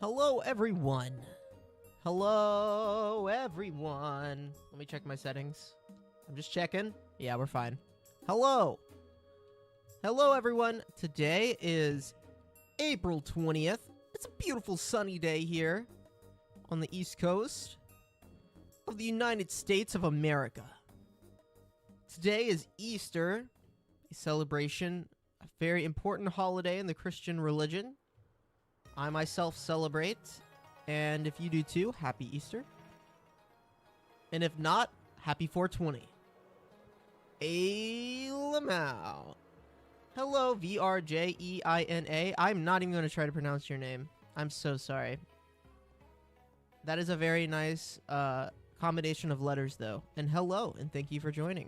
Hello, everyone. Hello, everyone. Let me check my settings. I'm just checking. Yeah, we're fine. Hello. Hello, everyone. Today is April 20th. It's a beautiful sunny day here on the East Coast of the United States of America. Today is Easter, a celebration, a very important holiday in the Christian religion. I myself celebrate, and if you do too, happy Easter. And if not, happy 420. Lamau. Hello, VRJEINA. I'm not even going to try to pronounce your name. I'm so sorry. That is a very nice combination of letters, though. And hello, and thank you for joining.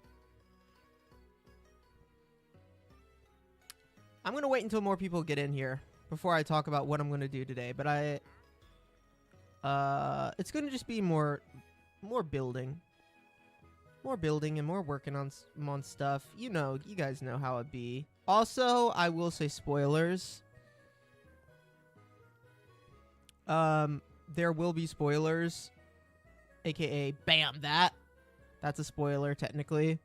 I'm going to wait until more people get in here before I talk about what I'm going to do today, but it's going to just be more building. More building and more working on stuff. You know, you guys know how it be. Also, I will say spoilers. There will be spoilers, aka bam, that's a spoiler technically.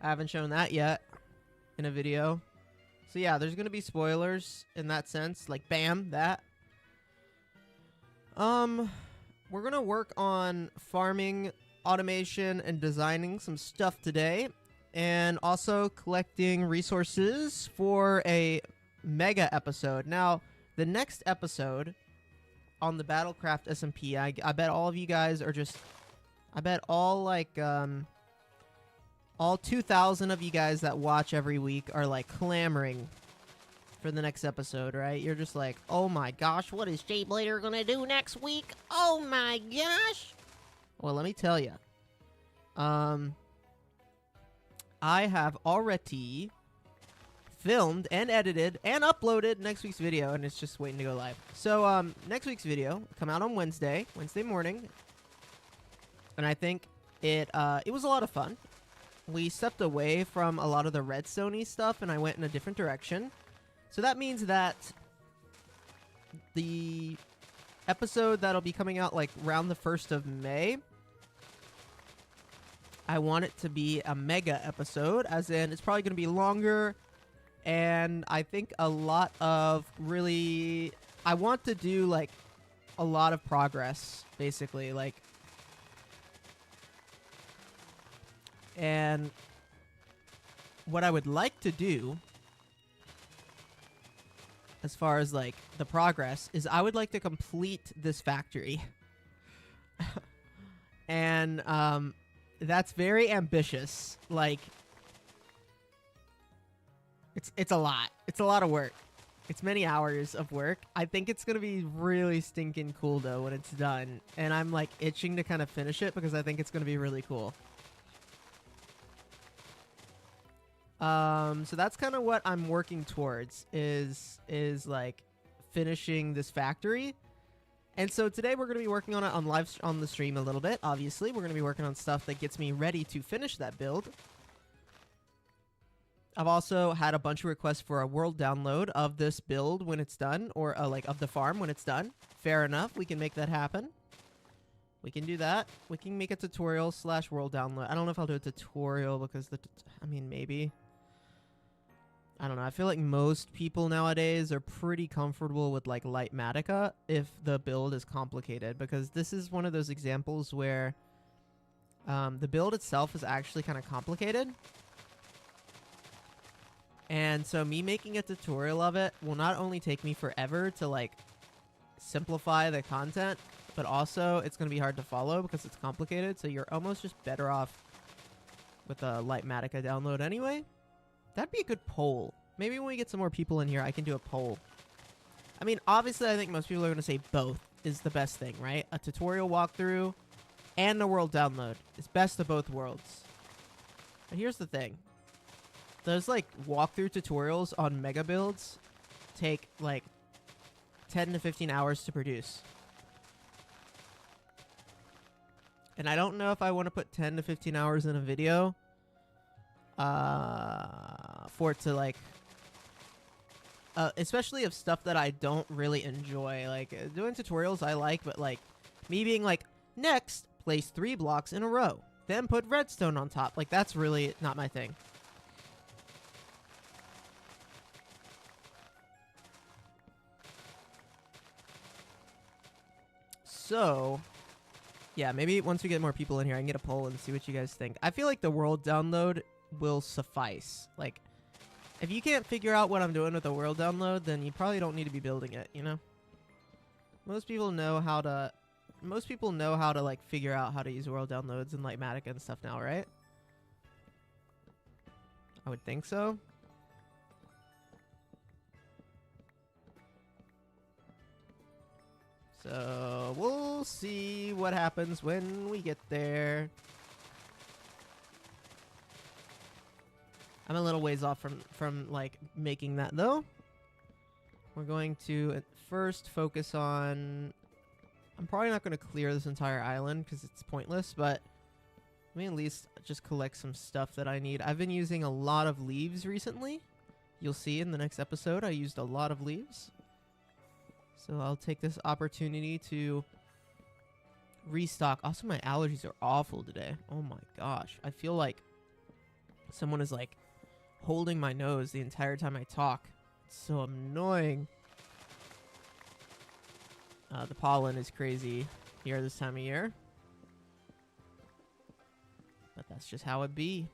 I haven't shown that yet in a video. So yeah, there's gonna be spoilers in that sense, like bam, that. We're gonna work on farming, automation, and designing some stuff today, and also collecting resources for a mega episode. Now, the next episode on the BattleCraft SMP, I bet all of you guys are just, I bet all like all 2,000 of you guys that watch every week are like clamoring for the next episode, right? You're just like, oh my gosh, what is J-Blader gonna do next week? Oh my gosh! Well, let me tell you. I have already filmed and edited and uploaded next week's video, and it's just waiting to go live. So, next week's video come out on Wednesday morning, and I think it was a lot of fun. We stepped away from a lot of the redstone-y stuff, and I went in a different direction. So that means that the episode that'll be coming out like around the 1st of May, I want it to be a mega episode, as in it's probably going to be longer, and I think a lot of really, I want to do like a lot of progress, basically, like, and what I would like to do as far as like the progress is I would like to complete this factory. And that's very ambitious. Like, it's a lot. It's a lot of work. It's many hours of work. I think it's gonna be really stinking cool though when it's done. And I'm like itching to kind of finish it because I think it's gonna be really cool. So that's kind of what I'm working towards is like finishing this factory. And so today we're going to be working on it on the stream a little bit. Obviously, we're going to be working on stuff that gets me ready to finish that build. I've also had a bunch of requests for a world download of this build when it's done, or like of the farm when it's done. Fair enough, we can make that happen. We can do that. We can make a tutorial / world download. I don't know if I'll do a tutorial because I mean, maybe. I don't know. I feel like most people nowadays are pretty comfortable with like Lightmatica if the build is complicated, because this is one of those examples where the build itself is actually kind of complicated. And so me making a tutorial of it will not only take me forever to like simplify the content, but also it's going to be hard to follow because it's complicated. So you're almost just better off with a Lightmatica download anyway. That'd be a good poll. Maybe when we get some more people in here, I can do a poll. I mean, obviously, I think most people are going to say both is the best thing, right? A tutorial walkthrough and a world download. It's best of both worlds. But here's the thing. Those, like, walkthrough tutorials on mega builds take, like, 10 to 15 hours to produce. And I don't know if I want to put 10 to 15 hours in a video for it to, like, especially of stuff that I don't really enjoy. Like doing tutorials I like, but like me being like, next place 3 blocks in a row, then put redstone on top. Like that's really not my thing. So, yeah, maybe once we get more people in here, I can get a poll and see what you guys think. I feel like the world download will suffice. Like, if you can't figure out what I'm doing with the world download, then you probably don't need to be building it, you know? Most people know how to like figure out how to use world downloads and like Matic and stuff now, right? I would think so. So we'll see what happens when we get there. I'm a little ways off from like making that though. We're going to at first focus on... I'm probably not going to clear this entire island because it's pointless, but let me at least just collect some stuff that I need. I've been using a lot of leaves recently. You'll see in the next episode I used a lot of leaves. So I'll take this opportunity to restock. Also, my allergies are awful today. Oh my gosh. I feel like someone is like holding my nose the entire time I talk. It's so annoying. The pollen is crazy here this time of year. But that's just how it be.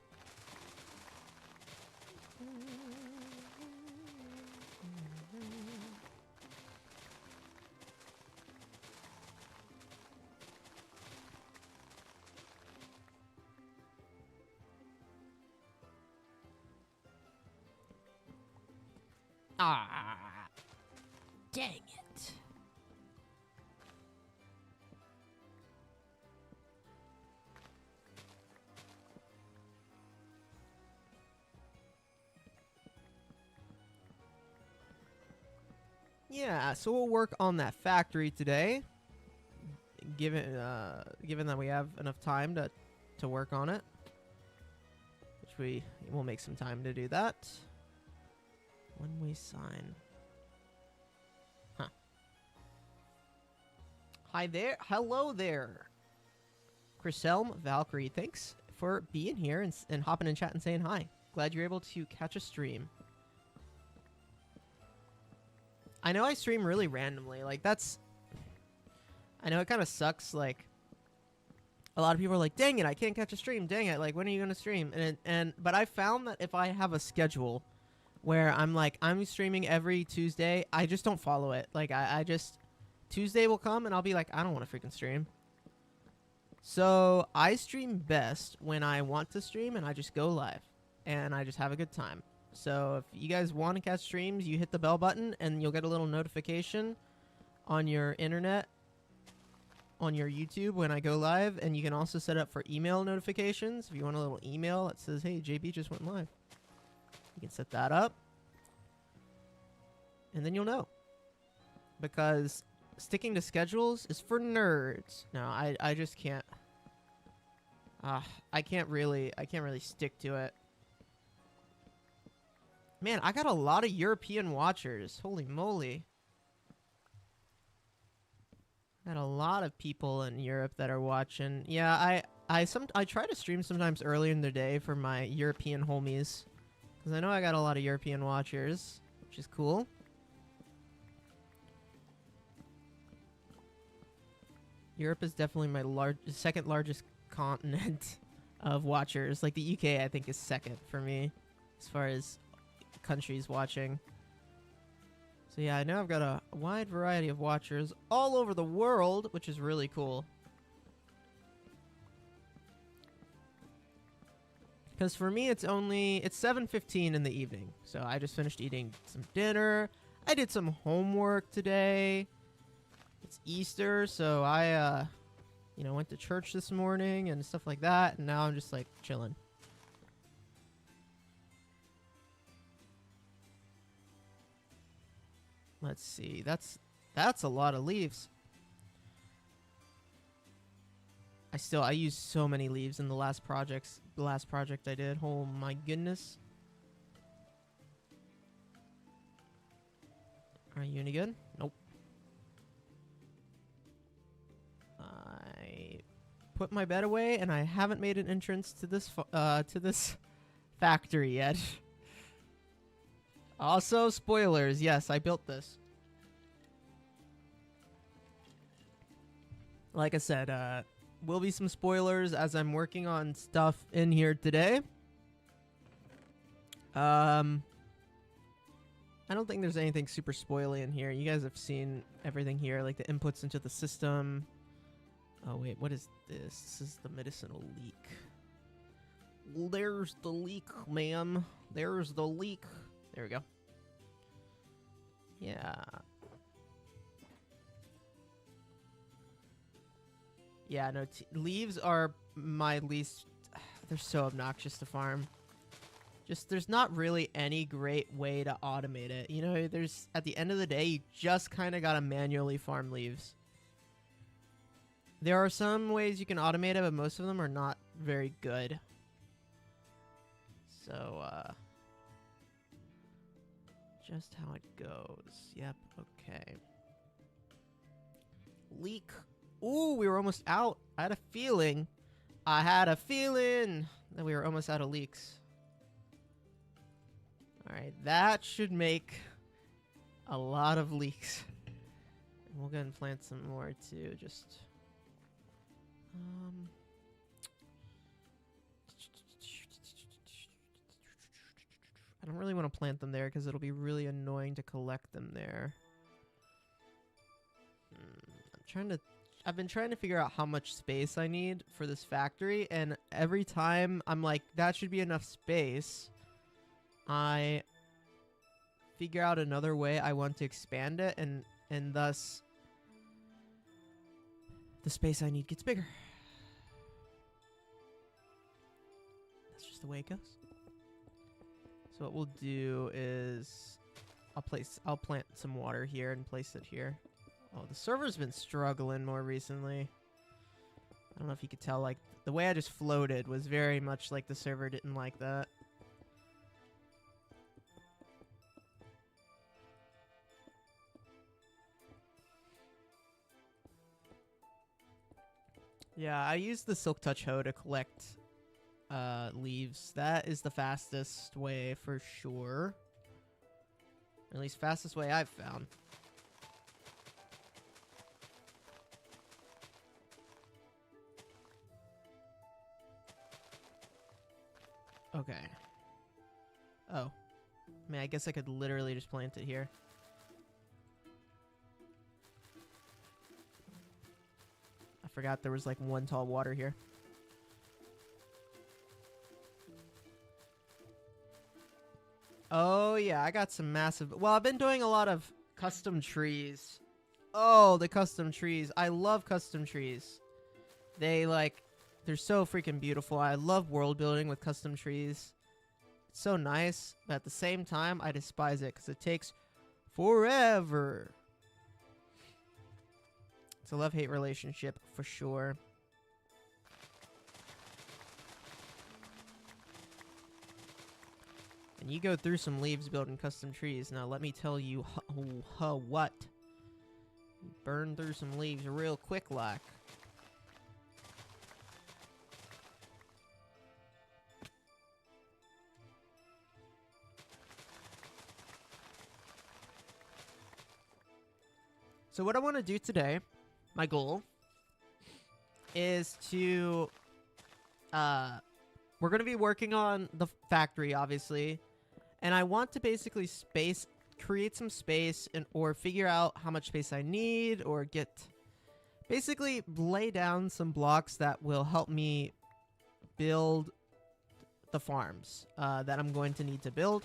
Ah, dang it. Yeah, so we'll work on that factory today. Given that we have enough time to work on it. Which we will make some time to do that. One-way sign. Huh. Hi there. Hello there. Chriselm Valkyrie, thanks for being here and hopping in chat and saying hi. Glad you're able to catch a stream. I know I stream really randomly. Like, that's... I know it kind of sucks. Like, a lot of people are like, dang it, I can't catch a stream. Dang it, like, when are you going to stream? But I found that if I have a schedule where I'm like, I'm streaming every Tuesday, I just don't follow it. Like, I just... Tuesday will come and I'll be like, I don't want to freaking stream. So, I stream best when I want to stream and I just go live. And I just have a good time. So, if you guys want to catch streams, you hit the bell button and you'll get a little notification on your internet, on your YouTube when I go live. And you can also set up for email notifications. If you want a little email that says, hey, JB just went live. You can set that up. And then you'll know. Because sticking to schedules is for nerds. No, I just can't. I can't really stick to it. Man, I got a lot of European watchers. Holy moly. Got a lot of people in Europe that are watching. Yeah, I try to stream sometimes earlier in the day for my European homies. Because I know I got a lot of European watchers, which is cool. Europe is definitely my second largest continent of watchers. Like the UK, I think, is second for me as far as countries watching. So yeah, I know I've got a wide variety of watchers all over the world, which is really cool. Because for me, it's 7:15 in the evening. So I just finished eating some dinner. I did some homework today. It's Easter, so I, went to church this morning and stuff like that. And now I'm just like chilling. Let's see. That's a lot of leaves. I used so many leaves in the last project I did. Oh my goodness. Are you any good? Nope. I put my bed away, and I haven't made an entrance to this factory yet. Also, spoilers. Yes, I built this. Like I said, will be some spoilers as I'm working on stuff in here today. I don't think there's anything super spoily in here. You guys have seen everything here, like the inputs into the system. Oh, wait, what is this? This is the medicinal leak. Well, there's the leak, ma'am. There's the leak. There we go. Yeah. Yeah, no, leaves are my least... They're so obnoxious to farm. Just, there's not really any great way to automate it. You know, there's, at the end of the day, you just kind of gotta manually farm leaves. There are some ways you can automate it, but most of them are not very good. So, just how it goes. Yep, okay. Leak. Ooh, we were almost out. I had a feeling that we were almost out of leaks. Alright, that should make a lot of leaks. And we'll go and plant some more too, just... I don't really want to plant them there because it'll be really annoying to collect them there. I've been trying to figure out how much space I need for this factory, and every time I'm like, that should be enough space, I figure out another way I want to expand it, and thus the space I need gets bigger. That's just the way it goes. So what we'll do is I'll plant some water here and place it here. Oh, the server's been struggling more recently. I don't know if you could tell, like, the way I just floated was very much like the server didn't like that. Yeah, I use the Silk Touch hoe to collect leaves. That is the fastest way for sure. At least fastest way I've found. Okay. Oh. I mean, I guess I could literally just plant it here. I forgot there was like one tall water here. Oh, yeah, I got some massive... Well, I've been doing a lot of custom trees. Oh, the custom trees. I love custom trees. They, like... They're so freaking beautiful. I love world building with custom trees. It's so nice, but at the same time, I despise it because it takes forever. It's a love-hate relationship for sure. And you go through some leaves building custom trees. Now, let me tell you what. You burn through some leaves real quick like. So what I want to do today, my goal, is to, we're going to be working on the factory, obviously, and I want to basically create some space, or figure out how much space I need, or basically lay down some blocks that will help me build the farms that I'm going to need to build.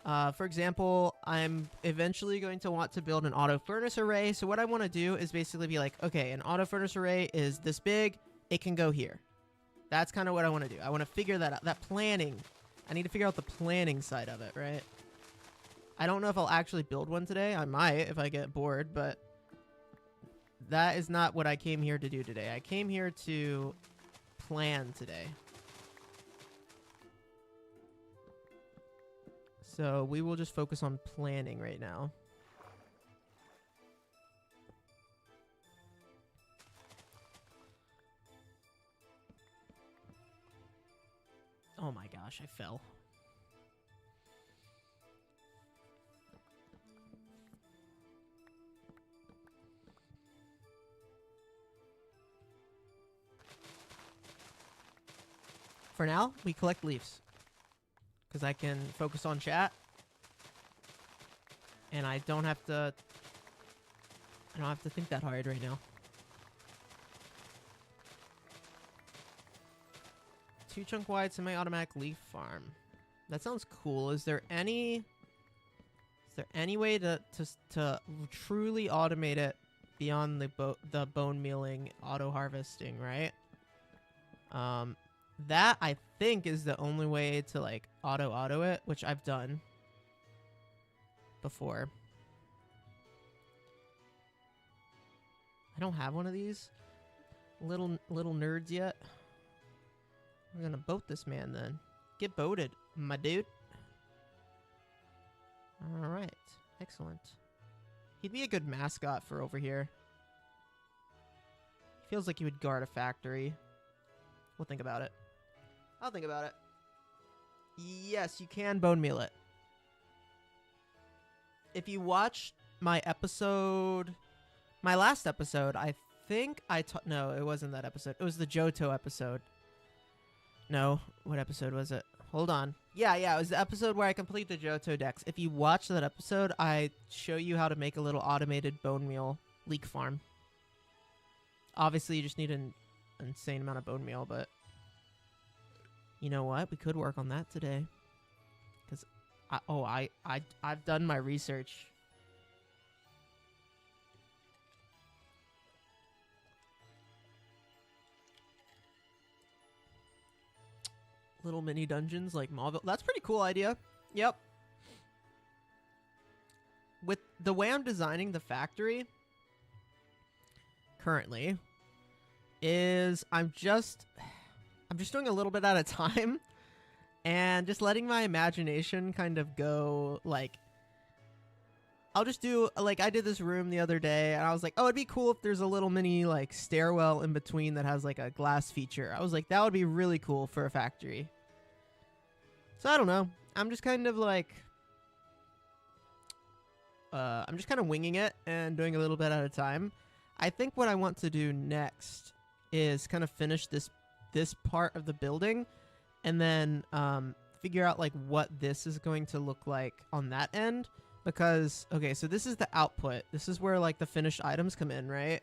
For example, I'm eventually going to want to build an auto furnace array. So what I want to do is basically be like, okay, an auto furnace array is this big. It can go here. That's kind of what I want to do. I want to figure that out. That planning. I need to figure out the planning side of it, right? I don't know if I'll actually build one today. I might if I get bored, but that is not what I came here to do today. I came here to plan today. So we will just focus on planning right now. Oh my gosh, I fell. For now, we collect leaves. Because I can focus on chat. And I don't have to think that hard right now. 2-chunk wide semi-automatic leaf farm. That sounds cool. Is there any way to truly automate it beyond the bone mealing auto harvesting, right? That I think is the only way to like auto it, which I've done before. I don't have one of these little nerds yet. I'm gonna boat this man then. Get boated, my dude. Alright. Excellent. He'd be a good mascot for over here. He feels like he would guard a factory. We'll think about it. I'll think about it. Yes, you can bone meal it. If you watched my episode... My last episode, I think I taught... No, it wasn't that episode. It was the Johto episode. No, what episode was it? Hold on. Yeah, it was the episode where I complete the Johto decks. If you watch that episode, I show you how to make a little automated bone meal leek farm. Obviously, you just need an insane amount of bone meal, but... You know what? We could work on that today. Because, I've done my research. Little mini dungeons like Mauville. That's a pretty cool idea. Yep. With the way I'm designing the factory currently is I'm just doing a little bit at a time and just letting my imagination kind of go. Like, I'll just do, like, I did this room the other day and I was like, oh, it'd be cool if there's a little mini like stairwell in between that has like a glass feature. I was like, that would be really cool for a factory. So I don't know. I'm just kind of like, I'm just kind of winging it and doing a little bit at a time. I think what I want to do next is kind of finish this part of the building and then figure out like what this is going to look like on that end. Because, okay, so this is the output. This is where like the finished items come in, right?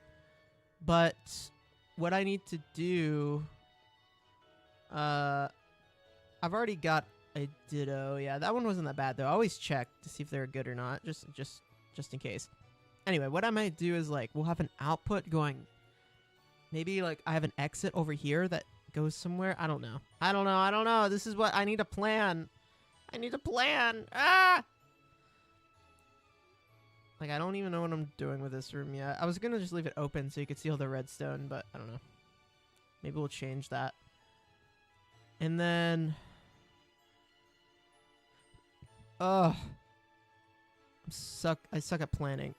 But what I need to do, I've already got a Ditto. Yeah, that one wasn't that bad though. I always check to see if they're good or not, just in case. Anyway, what I might do is like we'll have an output going. Maybe like I have an exit over here that goes somewhere. I don't know. This is what I need a plan. Ah! Like, I don't even know what I'm doing with this room yet. I was going to just leave it open so you could see all the redstone, but I don't know. Maybe we'll change that. And then... I suck at planning.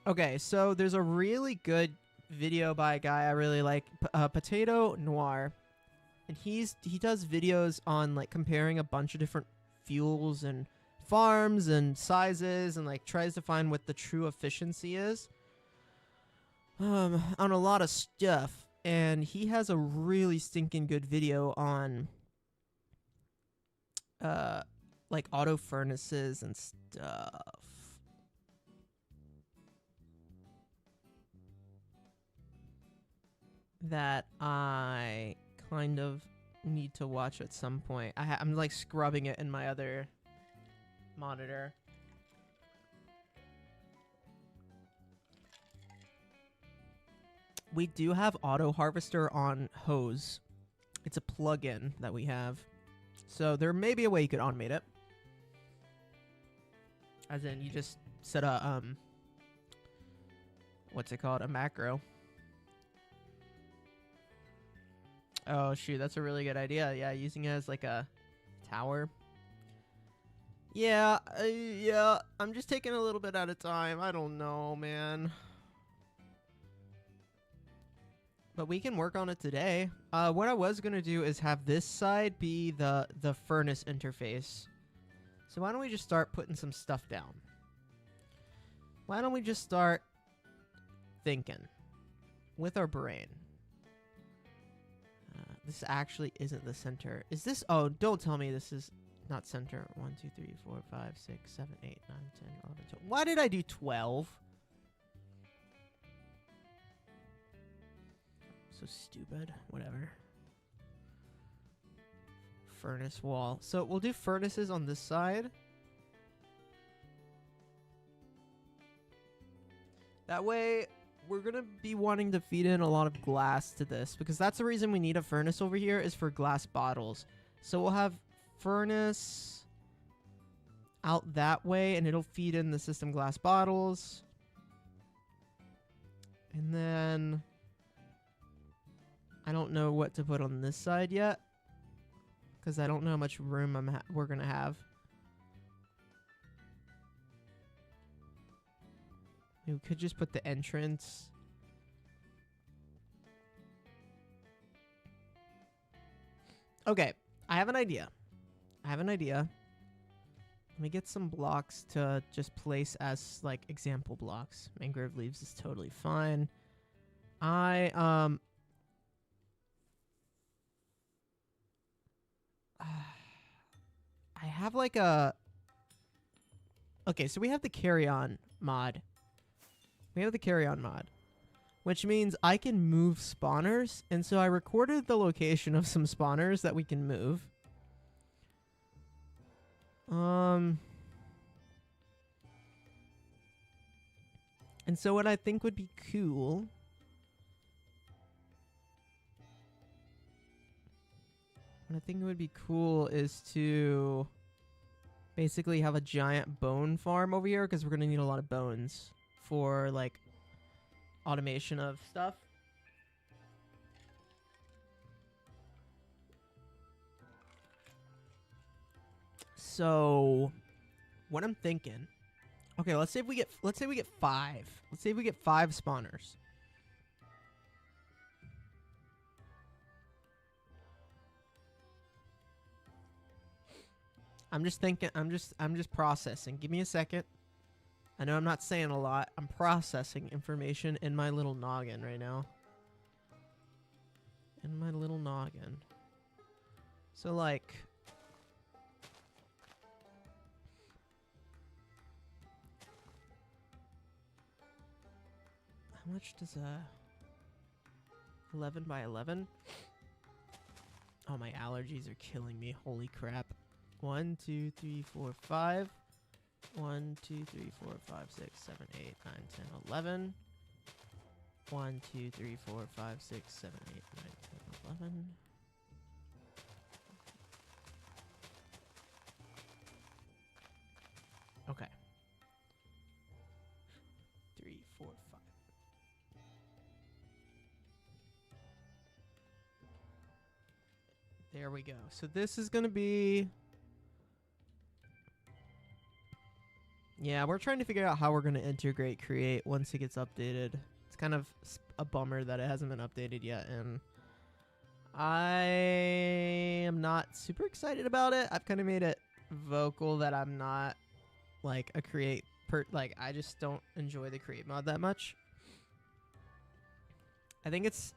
Okay, so there's a really good video by a guy I really like, Potato Noir. And he does videos on like comparing a bunch of different fuels and farms and sizes and like tries to find what the true efficiency is on a lot of stuff. And he has a really stinking good video on like auto furnaces and stuff. That I kind of need to watch at some point. I'm like scrubbing it in my other monitor. We do have auto harvester on hose. It's a plugin that we have. So there may be a way you could automate it. As in you just set a what's it called? A macro. Oh, shoot, that's a really good idea. Yeah, using it as, like, a tower. Yeah, I'm just taking a little bit at a time. I don't know, man. But we can work on it today. What I was going to do is have this side be the furnace interface. So why don't we just start putting some stuff down? Why don't we just start thinking with our brain? This actually isn't the center. Is this? Oh, don't tell me this is not center. 1, 2, 3, 4, 5, 6, 7, 8, 9, 10, 11, 12. Why did I do 12? So stupid. Whatever. Furnace wall. So we'll do furnaces on this side. That way, we're going to be wanting to feed in a lot of glass to this, because that's the reason we need a furnace over here is for glass bottles. So we'll have furnace out that way, and it'll feed in the system glass bottles. And then I don't know what to put on this side yet, because I don't know how much room we're going to have. We could just put the entrance. Okay, I have an idea. Let me get some blocks to just place as, like, example blocks. Mangrove leaves is totally fine. I have, like, a... Okay, so we have the carry-on mod. Which means I can move spawners. And so I recorded the location of some spawners that we can move. And so what I think would be cool... is to basically have a giant bone farm over here, because we're going to need a lot of bones for, like, automation of stuff. So what I'm thinking, okay, let's say we get 5. Let's say we get 5 spawners. I'm just thinking, I'm just processing. Give me a second. I know I'm not saying a lot. I'm processing information in my little noggin right now. So, like... How much does 11 by 11? Oh, my allergies are killing me. Holy crap. 1, 2, 3, 4, 5. 1, 2, 3, 4, 5, 6, 7, 8, 9, 10, 11. 1, 2, 3, 4, 5, 6, 7, 8, 9, 10, 11. Okay. 3, 4, 5. There we go. So this is going to be... Yeah, we're trying to figure out how we're going to integrate Create once it gets updated. It's kind of a bummer that it hasn't been updated yet, and I am not super excited about it. I've kind of made it vocal that I'm not, like, a Create... like, I just don't enjoy the Create mod that much. I think it's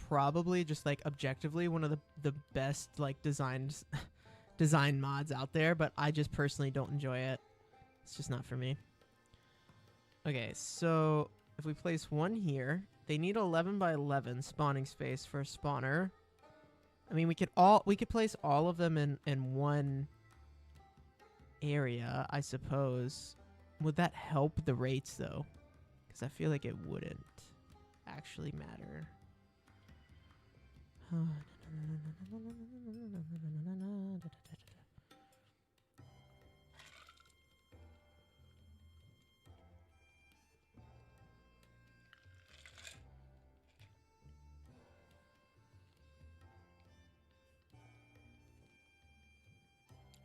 probably just, like, objectively one of the best, like, design mods out there, but I just personally don't enjoy it. It's just not for me. Okay, so if we place one here, they need 11 by 11 spawning space for a spawner. I mean, we could place all of them in one area, I suppose. Would that help the rates though? Because I feel like it wouldn't actually matter.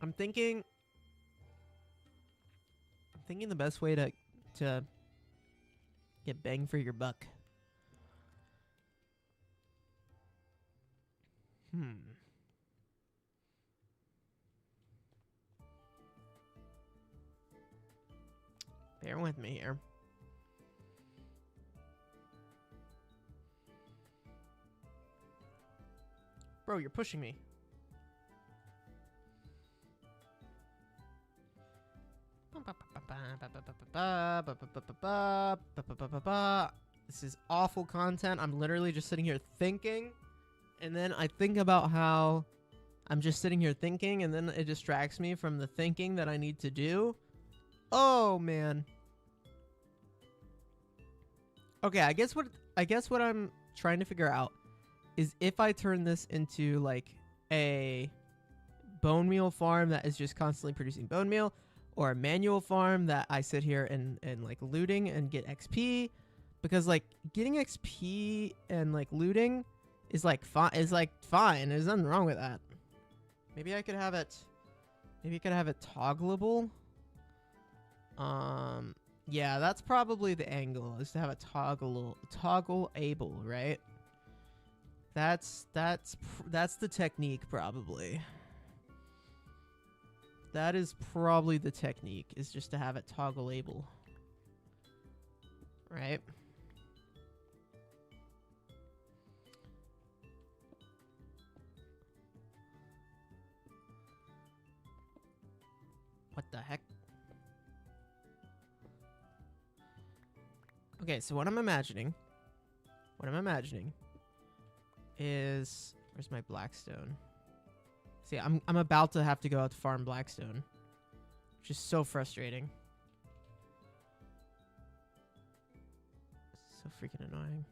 I'm thinking the best way to get bang for your buck Bear with me here. Bro, you're pushing me. This is awful content. I'm literally just sitting here thinking, and then I think about how I'm just sitting here thinking, and then it distracts me from the thinking that I need to do. Oh man. Okay, I guess what I'm trying to figure out is if I turn this into like a bone meal farm that is just constantly producing bone meal, or a manual farm that I sit here and like looting and get XP, because like getting XP and like looting is like fine. There's nothing wrong with that. Maybe I could have it. Maybe I could have it toggleable. Yeah, that's probably the angle, is to have a toggle-able, right? That's the technique, probably. That is probably the technique, is just to have it toggle-able. Right? What the heck? Okay, so what I'm imagining is, where's my blackstone? See, I'm about to have to go out to farm blackstone, which is so frustrating. So freaking annoying.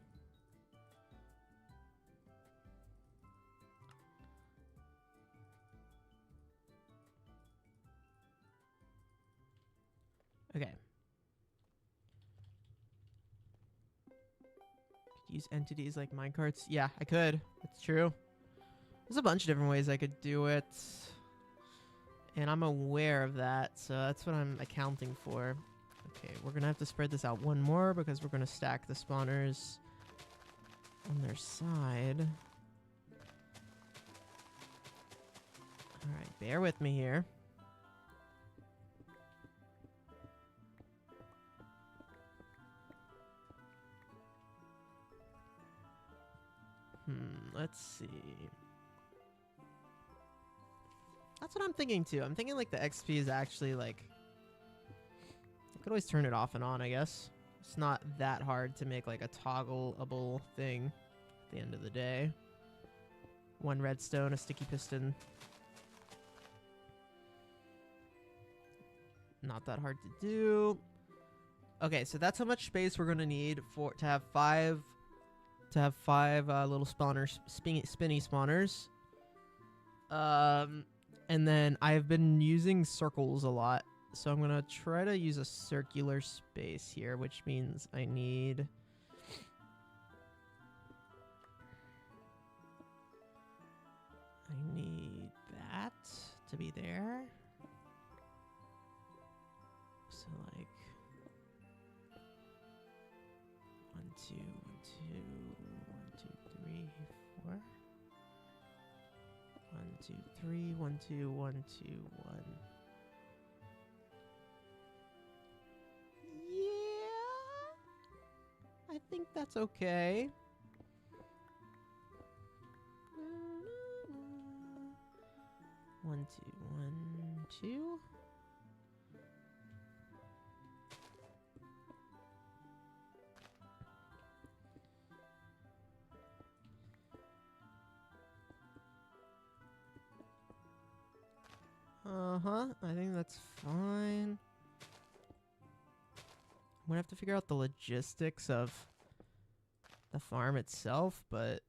Okay. Use entities like minecarts. Yeah, I could. That's true. There's a bunch of different ways I could do it. And I'm aware of that, so that's what I'm accounting for. Okay, we're going to have to spread this out one more because we're going to stack the spawners on their side. Alright, bear with me here. Let's see. That's what I'm thinking too. I'm thinking like the XP is actually like, I could always turn it off and on, I guess. It's not that hard to make like a toggleable thing at the end of the day. One redstone, a sticky piston. Not that hard to do. Okay, so that's how much space we're gonna need to have five little spawners, spinny spawners. And then I've been using circles a lot, so I'm gonna try to use a circular space here, which means I need that to be there. So like 1, 2, 1, 2, 1, 2, 3, 4. 1, 2, 3, 1, 2, 1, 2, 1. Yeah, I think that's okay. 1, 2, 1, 2. I think that's fine. I'm gonna have to figure out the logistics of the farm itself, but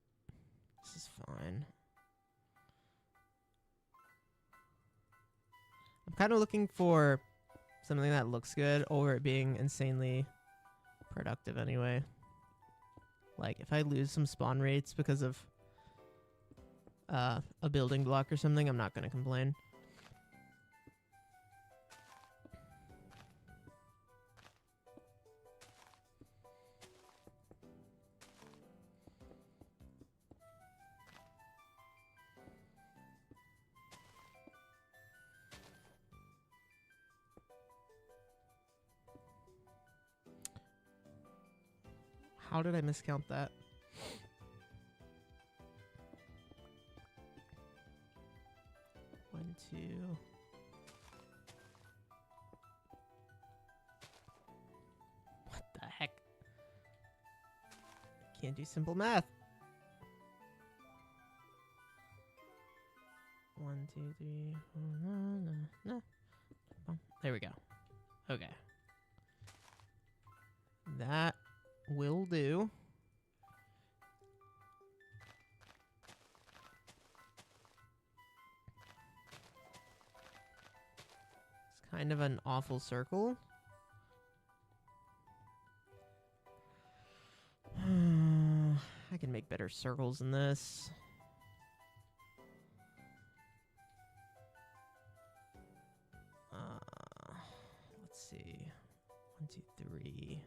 this is fine. I'm kind of looking for something that looks good over it being insanely productive anyway. Like, if I lose some spawn rates because of a building block or something, I'm not gonna complain. How did I miscount that? One, two. What the heck? Can't do simple math. 1, 2, 3. No. There we go. Okay. That will do. It's kind of an awful circle. I can make better circles than this. Let's see. 1, 2, 3.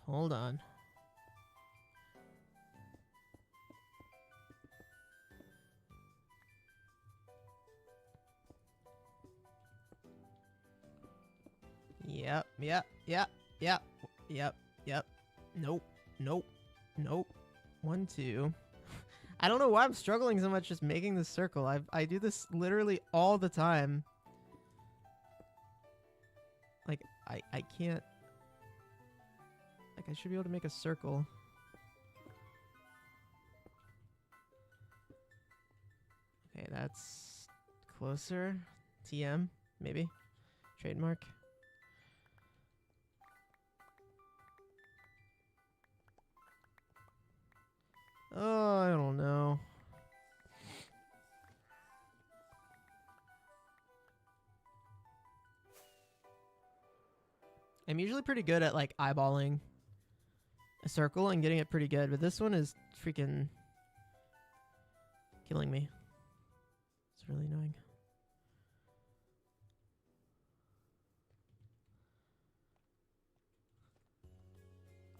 Hold on. Yep. Nope. 1, 2. I don't know why I'm struggling so much just making this circle. I do this literally all the time. Like, I can't... Like, I should be able to make a circle. Okay, that's closer. TM, maybe. Trademark. Oh, I don't know. I'm usually pretty good at, like, eyeballing a circle and getting it pretty good, but this one is freaking killing me. It's really annoying.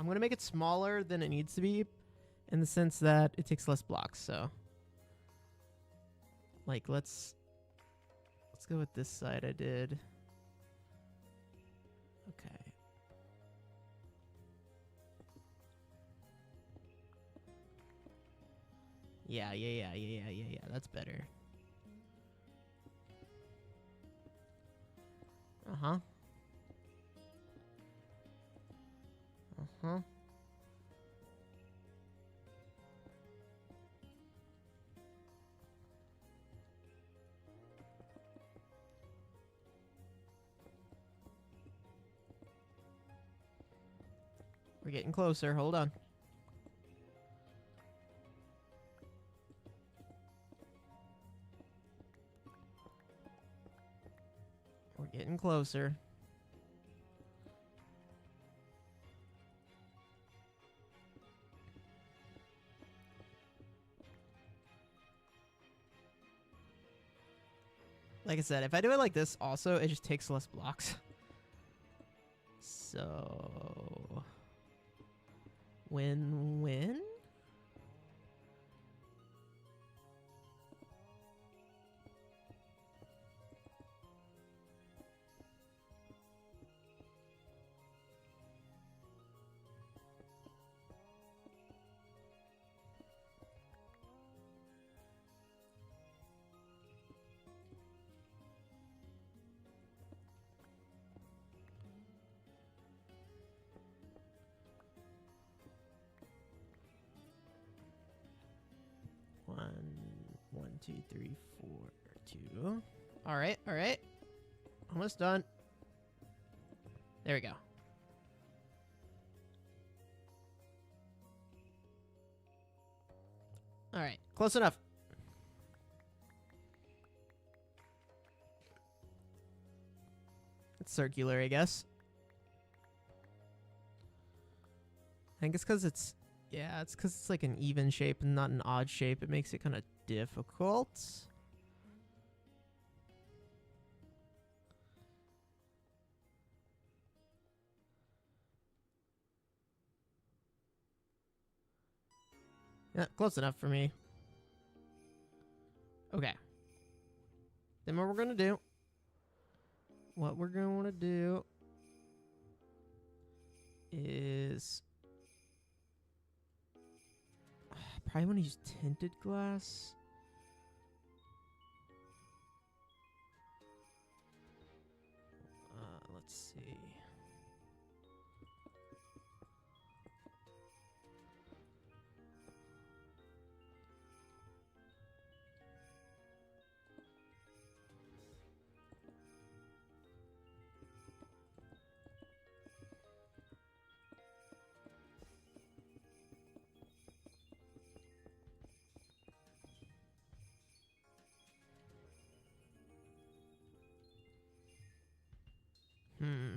I'm going to make it smaller than it needs to be in the sense that it takes less blocks, so... Like, let's go with this side I did. Okay. Yeah. That's better. Uh-huh. We're getting closer. Hold on. We're getting closer. Like I said, if I do it like this also, it just takes less blocks. So... Win-win? One, 2, 3, 4, 2. All right. Almost done. There we go. All right, close enough. It's circular, I guess. I think it's because it's... Yeah, it's because it's like an even shape and not an odd shape. It makes it kind of difficult. Yeah, close enough for me. Okay. Then what we're going to do... What we're going to do... is is... Probably want to use tinted glass. Let's see.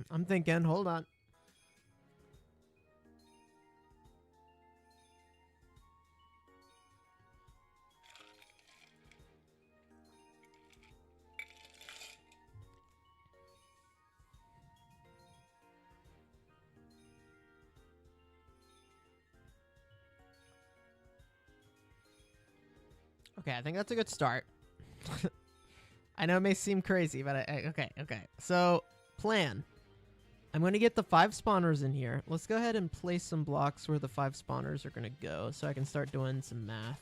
I'm thinking, hold on. Okay, I think that's a good start. I know it may seem crazy, but okay. So, plan. I'm going to get the 5 spawners in here. Let's go ahead and place some blocks where the 5 spawners are going to go so I can start doing some math.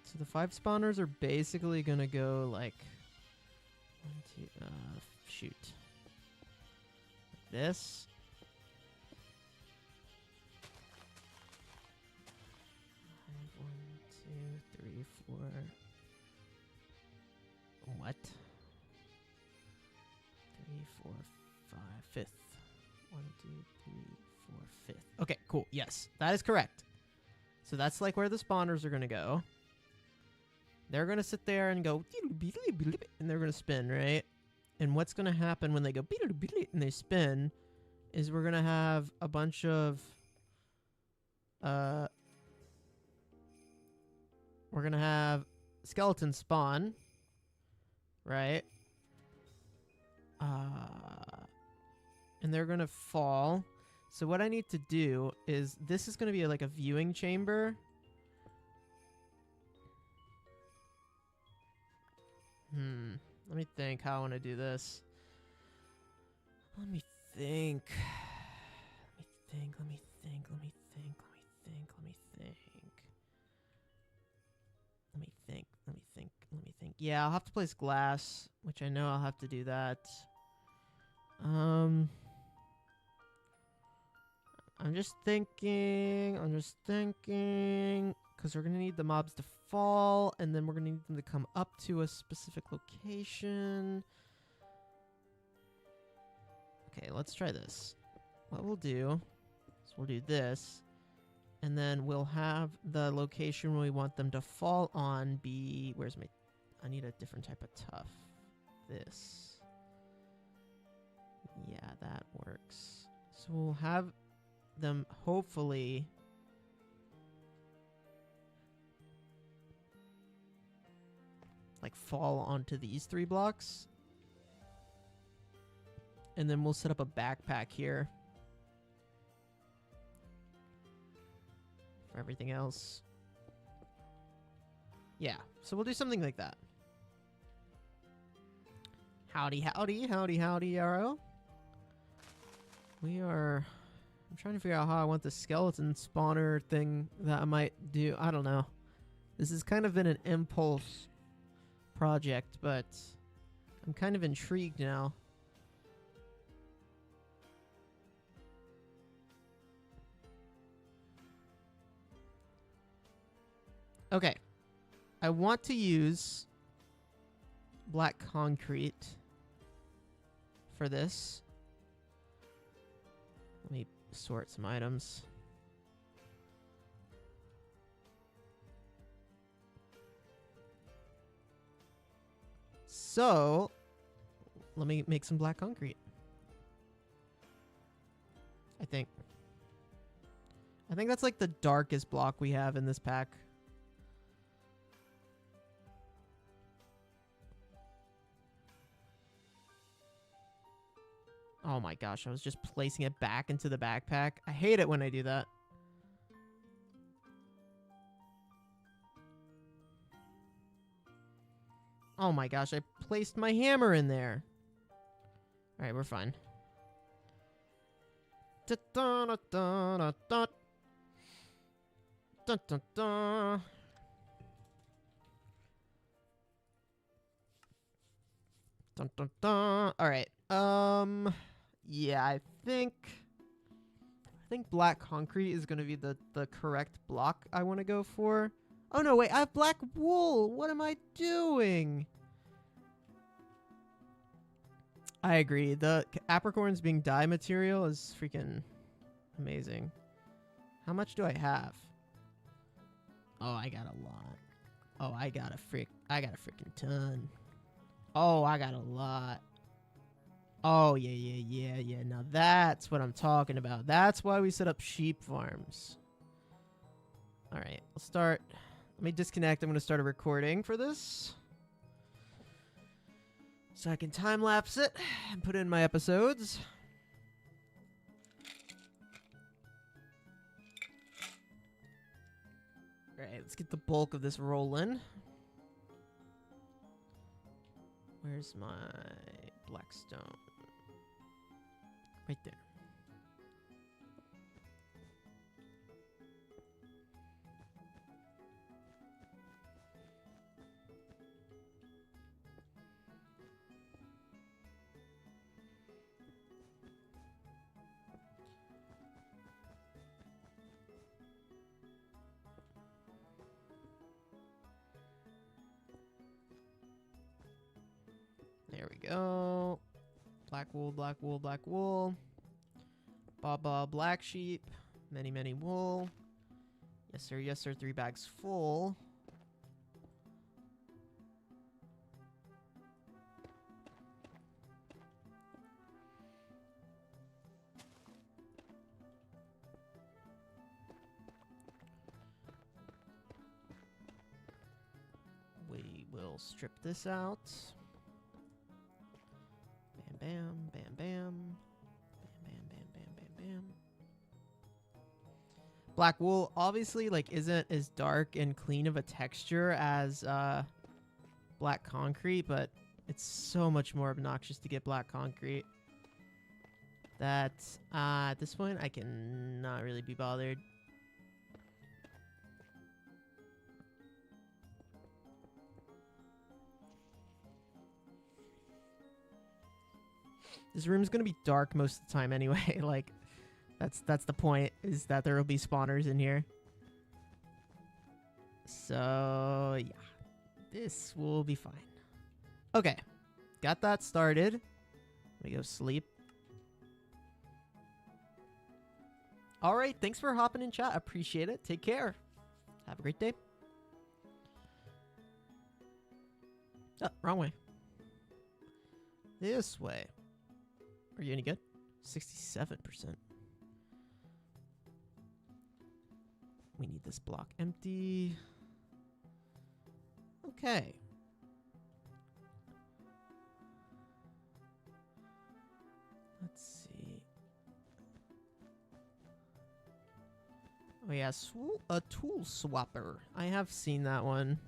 So the 5 spawners are basically going to go like... shoot. Like this. One, two, three, four. What? 3, 4, 5, 5th. 1, 2, 3, 4, 5th. Okay, cool. Yes, that is correct. So that's like where the spawners are going to go. They're going to sit there and go, and they're going to spin, right? And what's going to happen when they go, and they spin, is we're going to have a bunch of, we're going to have skeletons spawn, right? And they're going to fall. So what I need to do is, this is going to be like a viewing chamber. Let me think how I want to do this. Let me think. Yeah, I'll have to place glass, which I know I'll have to do that. I'm just thinking, because we're going to need the mobs to fall, and then we're going to need them to come up to a specific location. Okay, let's try this. What we'll do is we'll do this, and then we'll have the location where we want them to fall on be... Where's my... I need a different type of tuff. This. Yeah, that works. So we'll have them hopefully... like fall onto these 3 blocks. And then we'll set up a backpack here for everything else. Yeah, so we'll do something like that. Howdy, Yarrow. We are... I'm trying to figure out how I want the skeleton spawner thing that I might do. I don't know. This has kind of been an impulse project, but I'm kind of intrigued now. Okay. I want to use black concrete for this. Let me sort some items. So, let me make some black concrete. I think that's like the darkest block we have in this pack. Oh my gosh, I was just placing it back into the backpack. I hate it when I do that. Oh my gosh, I placed my hammer in there. Alright, we're fine. Dun, dun, dun, dun, dun. Dun, dun, dun. Dun, dun, dun. All right. Yeah, I think black concrete is going to be the correct block I want to go for. Oh no, wait, I have black wool. What am I doing? I agree. The apricorns being dye material is freaking amazing. How much do I have? Oh, I got a lot. Oh, I got a freaking ton. Oh, I got a lot. Oh, yeah. Now that's what I'm talking about. That's why we set up sheep farms. All right, we'll start. Let me disconnect. I'm going to start a recording for this, so I can time lapse it and put in my episodes. All right, let's get the bulk of this rolling. Where's my blackstone? Right there. There we go. Black wool, black wool, black wool. Baba, black sheep. Many, many wool. Yes, sir. Yes, sir. 3 bags full. We will strip this out. Bam, bam, bam, bam. Bam, bam, bam, bam, bam, bam. Black wool obviously like isn't as dark and clean of a texture as black concrete, but it's so much more obnoxious to get black concrete that at this point I can not really be bothered. This room's gonna be dark most of the time anyway. Like, that's the point, is that there will be spawners in here. So yeah, this will be fine. Okay, got that started. Let me go sleep. All right, thanks for hopping in chat. Appreciate it. Take care. Have a great day. Oh, wrong way. This way. Are you any good? 67%. We need this block empty. Okay. Let's see. Oh yeah, a tool swapper. I have seen that one.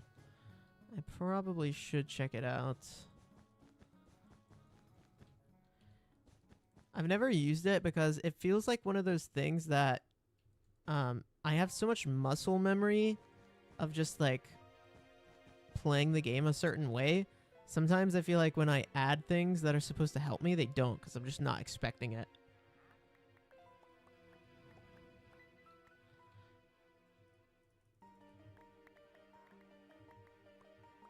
I probably should check it out. I've never used it because it feels like one of those things that I have so much muscle memory of just like playing the game a certain way. Sometimes I feel like when I add things that are supposed to help me, they don't, because I'm just not expecting it.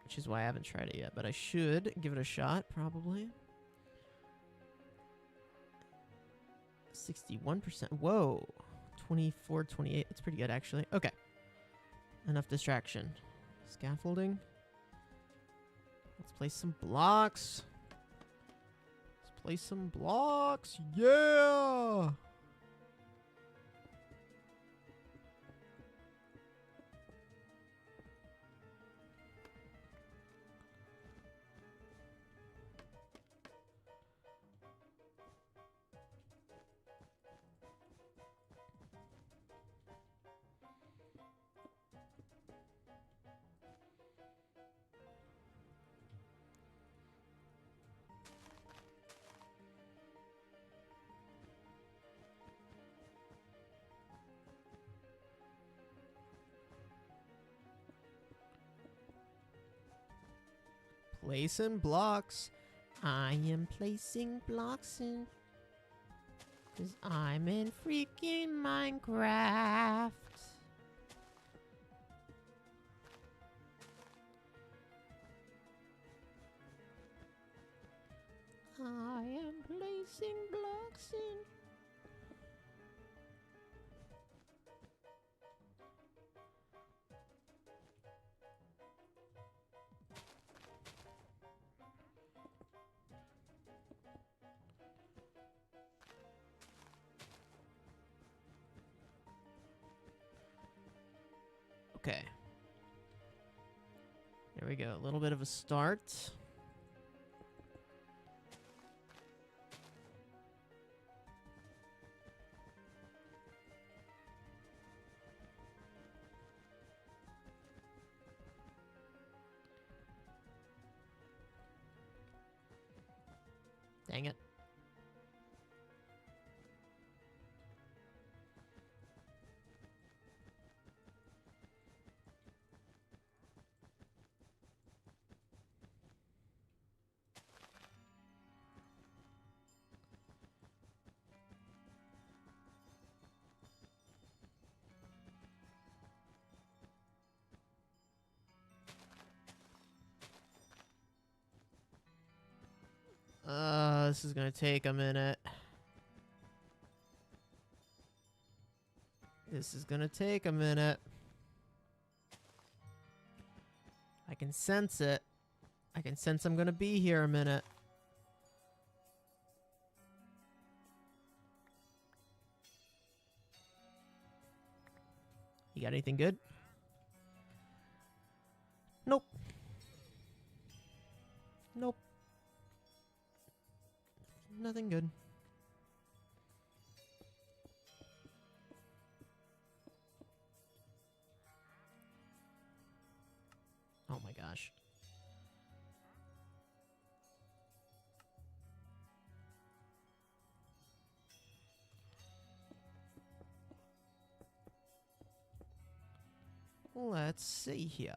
Which is why I haven't tried it yet, but I should give it a shot, probably. 61%. Whoa. 24, 28. That's pretty good, actually. Okay. Enough distraction. Scaffolding. Let's place some blocks. Let's place some blocks. Yeah! Placing blocks. I am placing blocks in. 'Cause I'm in freaking Minecraft. I am placing blocks in. Okay. There we go. A little bit of a start. Dang it. This is gonna take a minute. This is gonna take a minute. I can sense it. I can sense I'm gonna be here a minute. You got anything good? Nope. Nope. Nothing good. Oh my gosh. Let's see here.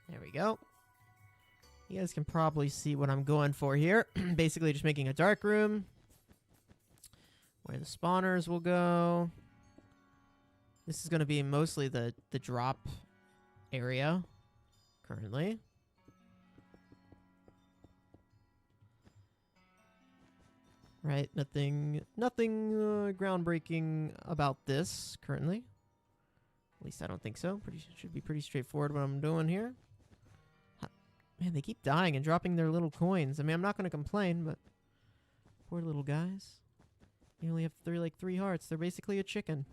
There we go. You guys can probably see what I'm going for here. Basically just making a dark room where the spawners will go. This is going to be mostly the drop area currently. Right, nothing groundbreaking about this currently. At least I don't think so. Should be pretty straightforward what I'm doing here. Man, they keep dying and dropping their little coins. I mean, I'm not going to complain, but poor little guys. They only have three hearts. They're basically a chicken.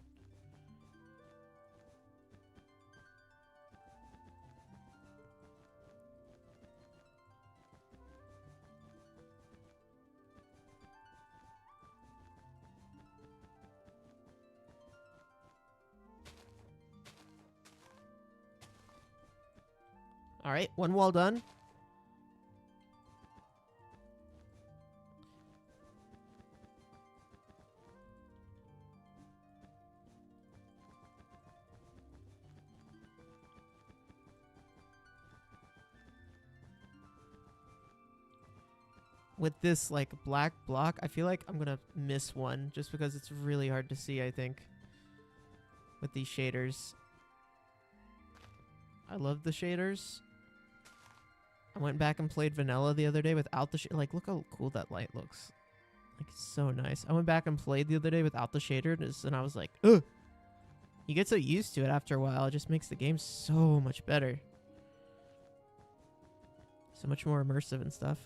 All right, one wall done. With this, like, black block, I feel like I'm gonna miss one just because it's really hard to see, I think, with these shaders. I love the shaders. I went back and played vanilla the other day without the like, look how cool that light looks. Like, it's so nice. I went back and played the other day without the shaders, and I was like, ugh! You get so used to it after a while, it just makes the game so much better. So much more immersive and stuff.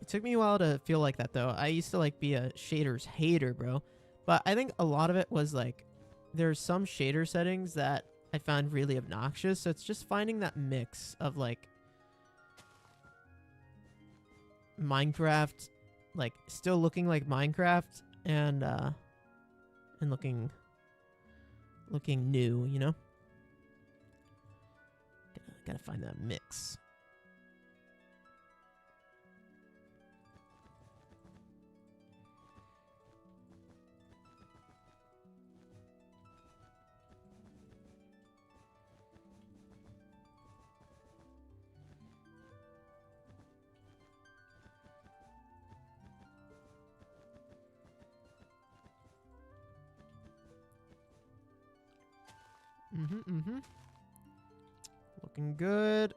It took me a while to feel like that, though. I used to, like, be a shaders hater, bro. But I think a lot of it was, like, there's some shader settings that I found really obnoxious. So it's just finding that mix of, like, Minecraft, like, still looking like Minecraft and looking new, you know? Gotta find that mix. Looking good.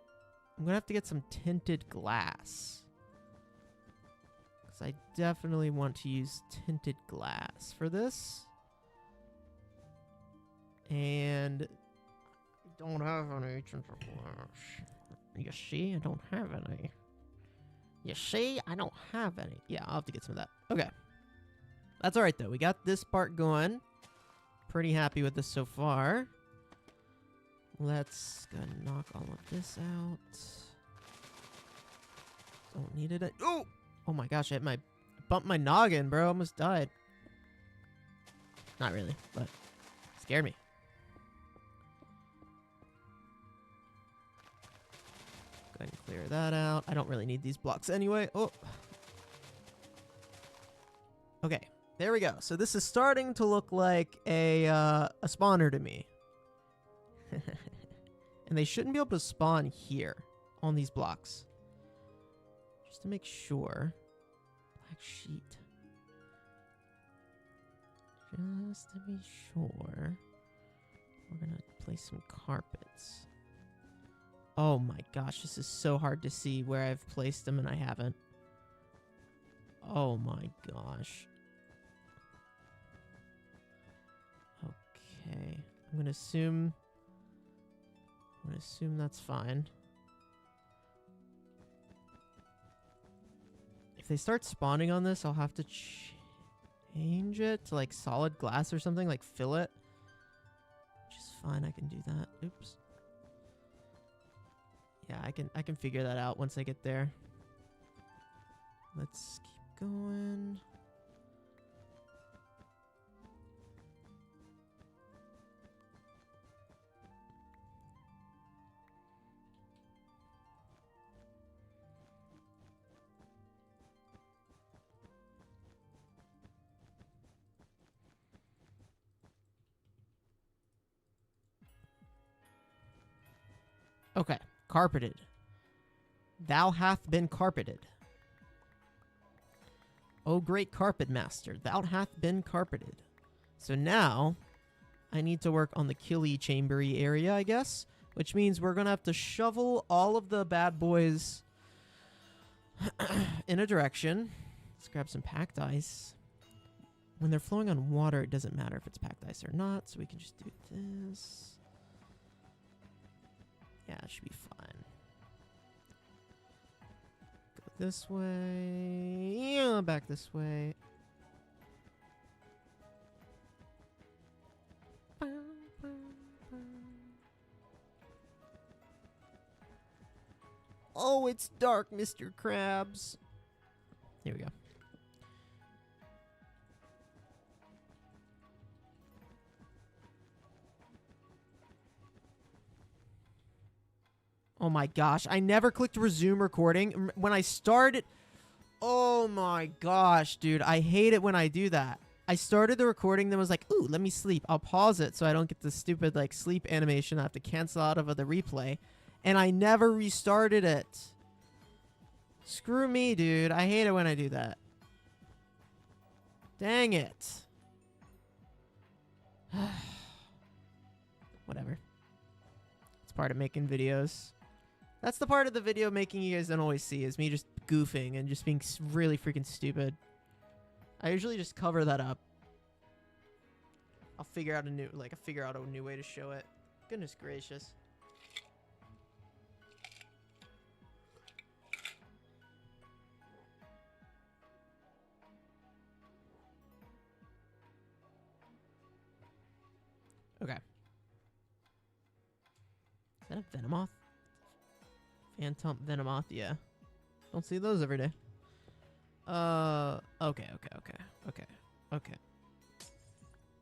I'm gonna have to get some tinted glass. Because I definitely want to use tinted glass for this. And I don't have any tinted glass. You see, I don't have any. You see, I don't have any. Yeah, I'll have to get some of that. Okay. That's alright, though. We got this part going. Pretty happy with this so far. Let's go and knock all of this out. Don't need it. Oh! Oh my gosh, I bumped my noggin, bro. Almost died. Not really, but scared me. Go ahead and clear that out. I don't really need these blocks anyway. Oh. Okay, there we go. So this is starting to look like a spawner to me. And they shouldn't be able to spawn here on these blocks. Just to make sure. Black sheet. Just to be sure. We're going to place some carpets. Oh my gosh, this is so hard to see where I've placed them and I haven't. Oh my gosh. Okay. I'm going to assume that's fine. If they start spawning on this, I'll have to change it to like solid glass or something, like fill it. Which is fine, I can do that. Oops. Yeah, I can figure that out once I get there. Let's keep going. Okay, carpeted. Thou hath been carpeted. O great carpet master, thou hath been carpeted. So now, I need to work on the killy chambery area, I guess. Which means we're gonna have to shovel all of the bad boys in a direction. Let's grab some packed ice. When they're flowing on water, it doesn't matter if it's packed ice or not, so we can just do this. Yeah, it should be fine. Go this way. Yeah, back this way. Oh, it's dark, Mr. Krabs. Here we go. Oh my gosh, I never clicked resume recording. When I started... Oh my gosh, dude. I hate it when I do that. I started the recording, then was like, ooh, let me sleep. I'll pause it so I don't get the stupid like sleep animation I have to cancel out of the replay. And I never restarted it. Screw me, dude. I hate it when I do that. Dang it. Whatever. It's part of making videos. That's the part of the video making you guys don't always see, is me just goofing and just being really freaking stupid. I usually just cover that up. I'll figure out a new way to show it. Goodness gracious. Okay. Is that a Venomoth? Phantom Venomoth, yeah. Don't see those every day. Okay.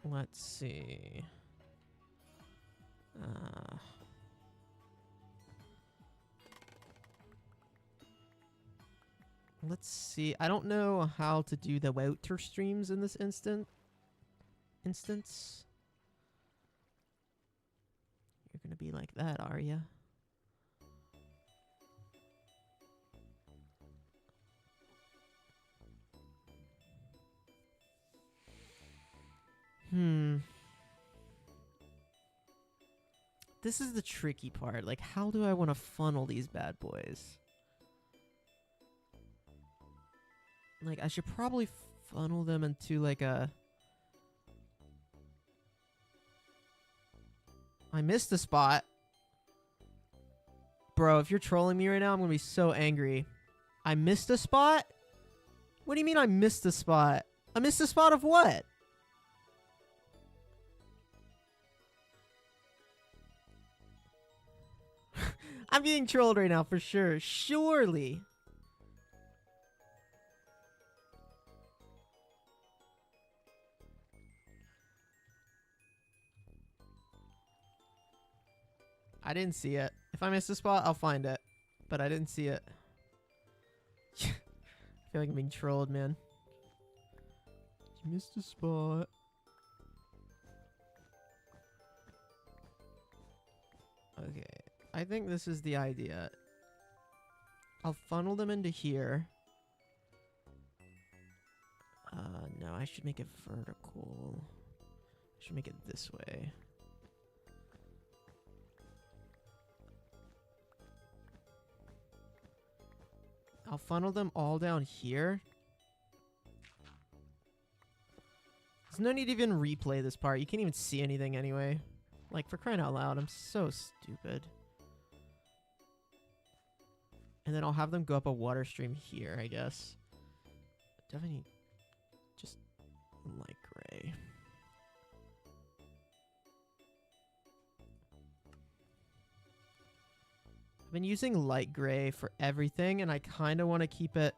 Let's see. Let's see. I don't know how to do the water streams in this instance. You're gonna be like that, are ya? This is the tricky part. Like, how do I want to funnel these bad boys? Like, I should probably funnel them into, like, a... I missed a spot. Bro, if you're trolling me right now, I'm going to be so angry. I missed a spot? What do you mean I missed a spot? I missed a spot of what? I'm being trolled right now for sure. Surely. I didn't see it. If I missed a spot, I'll find it. But I didn't see it. I feel like I'm being trolled, man. You missed a spot. Okay. I think this is the idea. I'll funnel them into here. No, I should make it vertical. I should make it this way. I'll funnel them all down here. There's no need to even replay this part. You can't even see anything anyway. Like, for crying out loud, I'm so stupid. And then I'll have them go up a water stream here, I guess. Definitely just light gray. I've been using light gray for everything, and I kind of want to keep it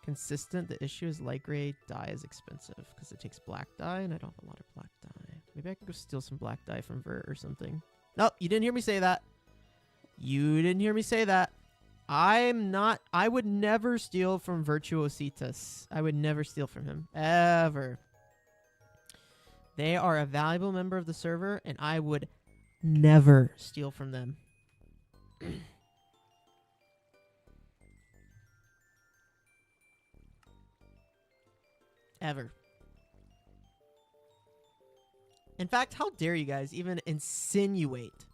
consistent. The issue is light gray dye is expensive because it takes black dye, and I don't have a lot of black dye. Maybe I can go steal some black dye from Vert or something. Nope, you didn't hear me say that. You didn't hear me say that. I would never steal from Virtuositas. I would never steal from him. Ever. They are a valuable member of the server, and I would never steal from them. Ever. In fact, how dare you guys even insinuate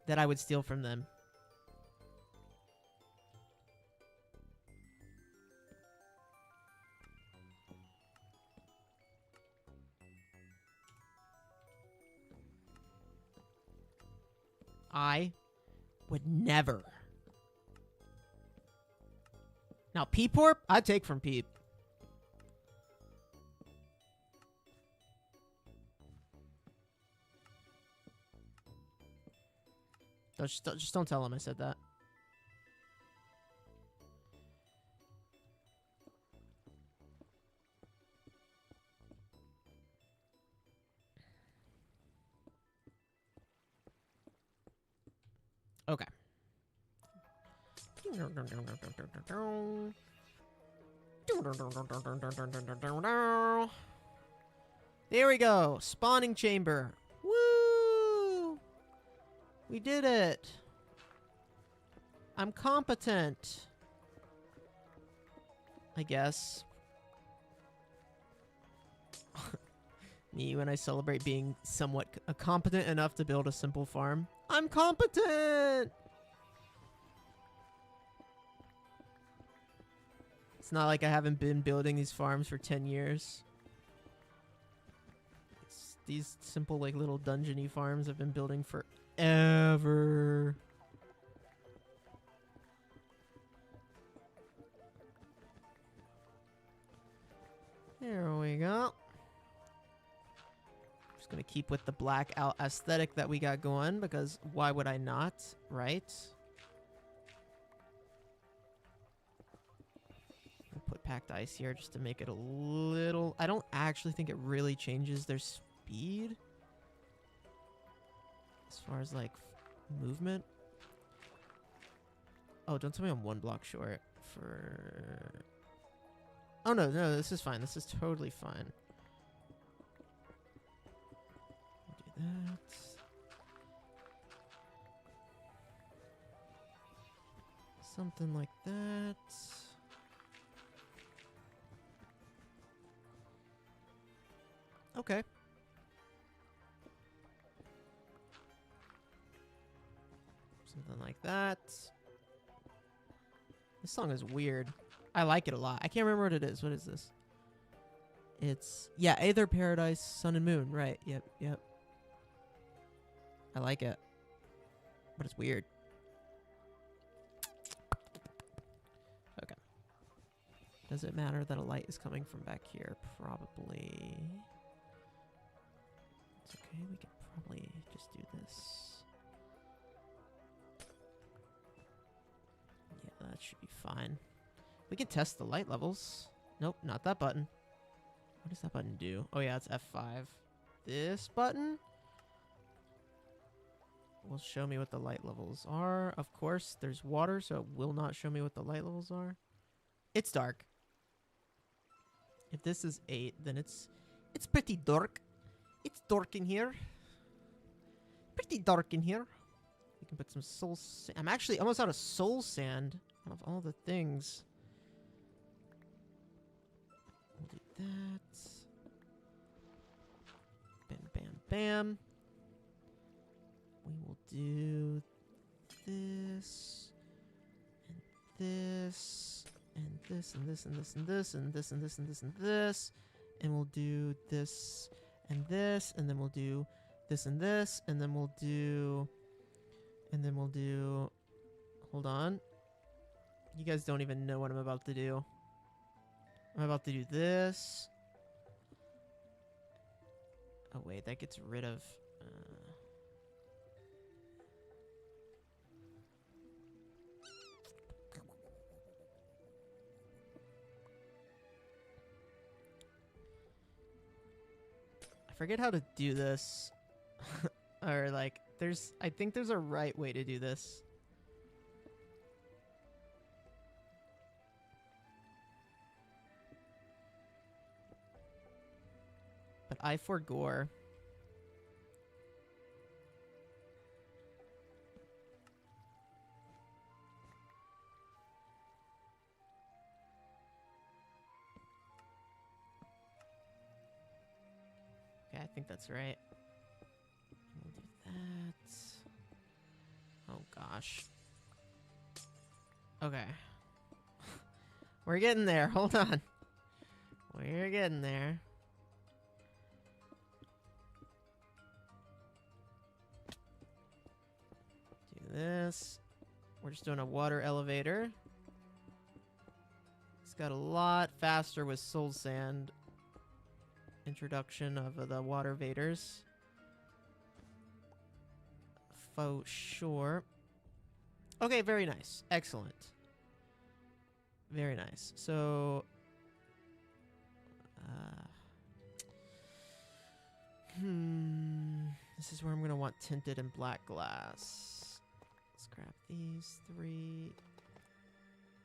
that I would steal from them? I would never. Now, Peeporp, I'd take from Peep. Just don't tell him I said that. Okay. There we go. Spawning chamber. Woo! We did it. I'm competent. I guess. Me when I celebrate being somewhat competent enough to build a simple farm. I'm competent! It's not like I haven't been building these farms for 10 years. These simple, like, little dungeony farms I've been building forever. There we go. gonna keep with the black out aesthetic that we got going, because why would I not, right? I'll put packed ice here just to make it a little... I don't actually think it really changes their speed. As far as, like, movement. Oh, don't tell me I'm one block short for... Oh, no, this is fine. This is totally fine. Do that. Something like that. Okay. Something like that. This song is weird. I like it a lot. I can't remember what it is. What is this? It's... Yeah, Aether Paradise, Sun and Moon. Right. Yep. I like it. But it's weird. Okay. Does it matter that a light is coming from back here? Probably. It's okay. We can probably just do this. Yeah, that should be fine. We can test the light levels. Nope, not that button. What does that button do? Oh yeah, it's F5. This button will show me what the light levels are. Of course, there's water, so it will not show me what the light levels are. It's dark. If this is 8, then it's pretty dark. It's dark in here. Pretty dark in here. We can put some soul sand. I'm actually almost out of soul sand out of all the things. We'll do that. Bam, bam, bam. We will do this, and this, and this, and this, and this, and this, and this, and this, and this, and this. And we'll do this, and this, and then we'll do this, and this, and then we'll do... And then we'll do... Hold on. You guys don't even know what I'm about to do. I'm about to do this. Oh, wait. That gets rid of... I forget how to do this. Or, like, I think there's a right way to do this. But I forgore. Okay, I think that's right. We'll do that. Oh gosh. Okay. We're getting there. Hold on. We're getting there. Do this. We're just doing a water elevator. It's got a lot faster with soul sand. Introduction of the water vaders. For sure. Okay, very nice. Excellent. Very nice. So... This is where I'm going to want tinted and black glass. Let's grab these 3.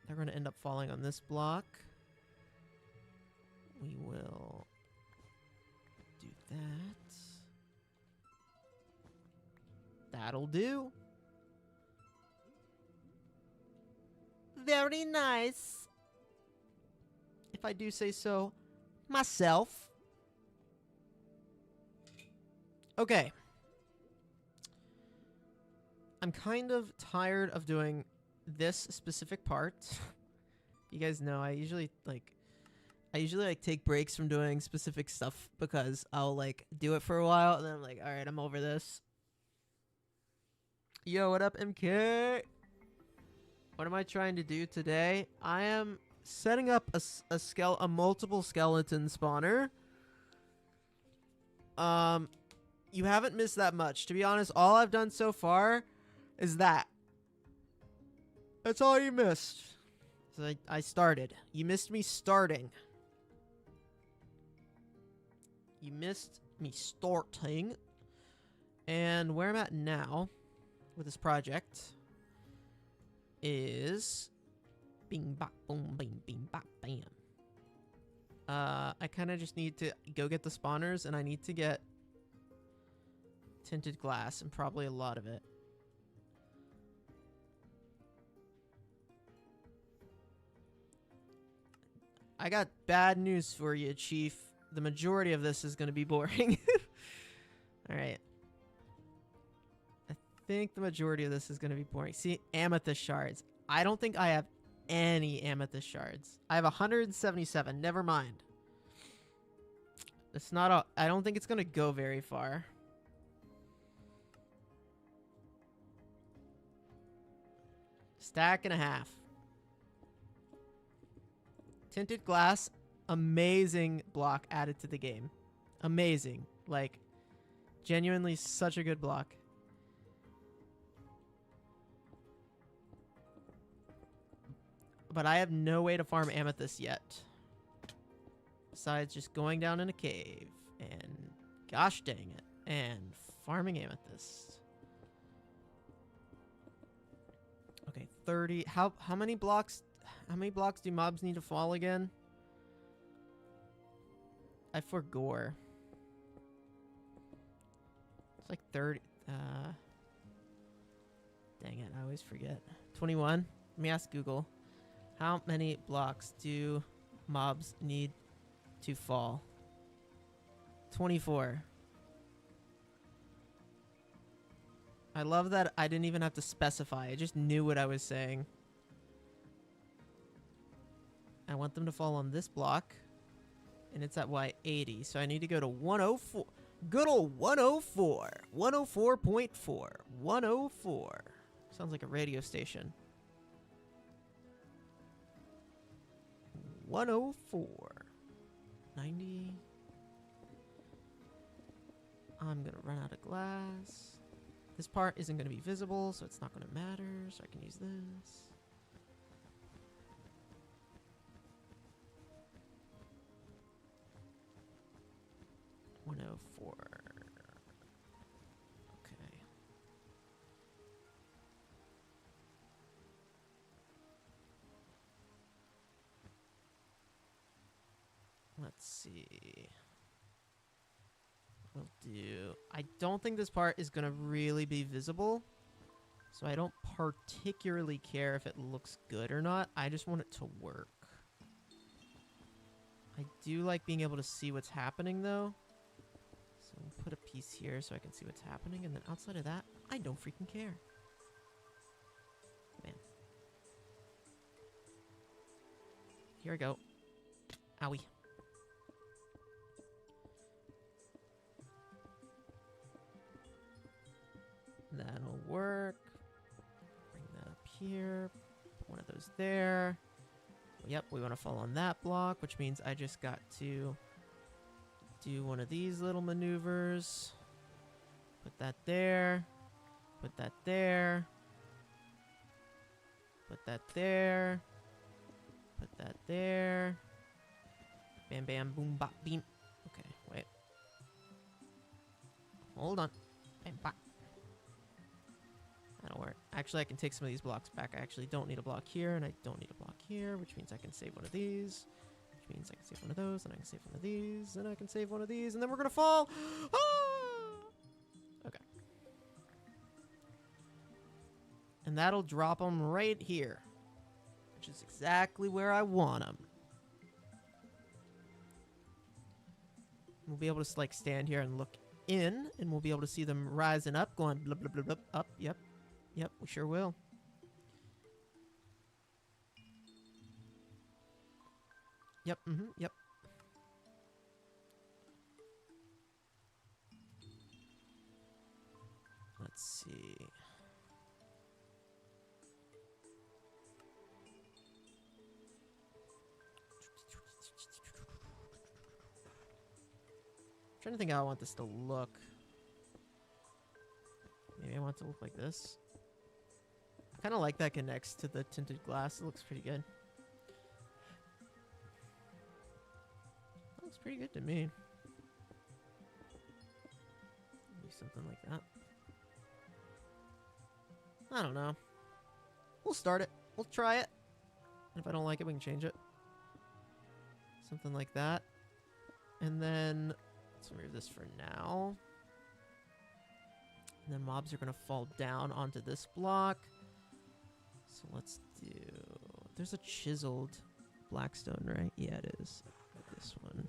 They're going to end up falling on this block. We will do that. That'll do. Very nice. If I do say so myself. Okay. I'm kind of tired of doing this specific part. You guys know I usually take breaks from doing specific stuff because I'll like do it for a while and then I'm like, all right, I'm over this. Yo, what up, MK? What am I trying to do today? I am setting up a multiple skeleton spawner. You haven't missed that much. To be honest, all I've done so far is that. That's all you missed. So I started. You missed me starting. You missed me starting. And where I'm at now with this project is bing bop boom bing bing bop bam. I kind of just need to go get the spawners, and I need to get tinted glass, and probably a lot of it. I got bad news for you, Chief. The majority of this is going to be boring. Alright. I think the majority of this is going to be boring. See, amethyst shards. I don't think I have any amethyst shards. I have 177. Never mind. It's not a... I don't think it's going to go very far. Stack and a half. Tinted glass. Amazing block added to the game. Amazing. Like, genuinely such a good block. But I have no way to farm amethyst yet. Besides just going down in a cave and gosh dang it, and farming amethyst. Okay, 30. How many blocks do mobs need to fall again? I forgot. It's like 30. Dang it, I always forget. 21. Let me ask Google. How many blocks do mobs need to fall? 24. I love that I didn't even have to specify. I just knew what I was saying. I want them to fall on this block. And it's at Y80. So I need to go to 104. Good old 104. 104.4. 104. Sounds like a radio station. 104. 90. I'm going to run out of glass. This part isn't going to be visible, so it's not going to matter. So I can use this. $104. Okay. Let's see. We'll do... I don't think this part is going to really be visible. So I don't particularly care if it looks good or not. I just want it to work. I do like being able to see what's happening, though. So we'll put a piece here so I can see what's happening. And then outside of that, I don't freaking care. Man. Here I go. Owie. That'll work. Bring that up here. Put one of those there. Yep, we want to fall on that block, which means I just got to do one of these little maneuvers. Put that there. Put that there. Put that there. Put that there. Bam, bam, boom, bop, beam. Okay, wait. Hold on. Bam, bop. That'll work. Actually, I can take some of these blocks back. I actually don't need a block here, and I don't need a block here, which means I can save one of these. Which means I can save one of those, and I can save one of these, and I can save one of these, and then we're gonna fall! Ah! Okay. And that'll drop them right here. Which is exactly where I want them. We'll be able to, like, stand here and look in, and we'll be able to see them rising up, going blah, blah, blah, blah, up, yep. Yep, we sure will. Yep, yep. Let's see. Trying to think how I want this to look. to look like this. I kind of like that connects to the tinted glass. It looks pretty good. That looks pretty good to me. Maybe something like that. I don't know. We'll start it. We'll try it. And if I don't like it, we can change it. Something like that. And then let's remove this for now. And then mobs are going to fall down onto this block. So let's do... There's a chiseled blackstone, right? Yeah, it is. This one.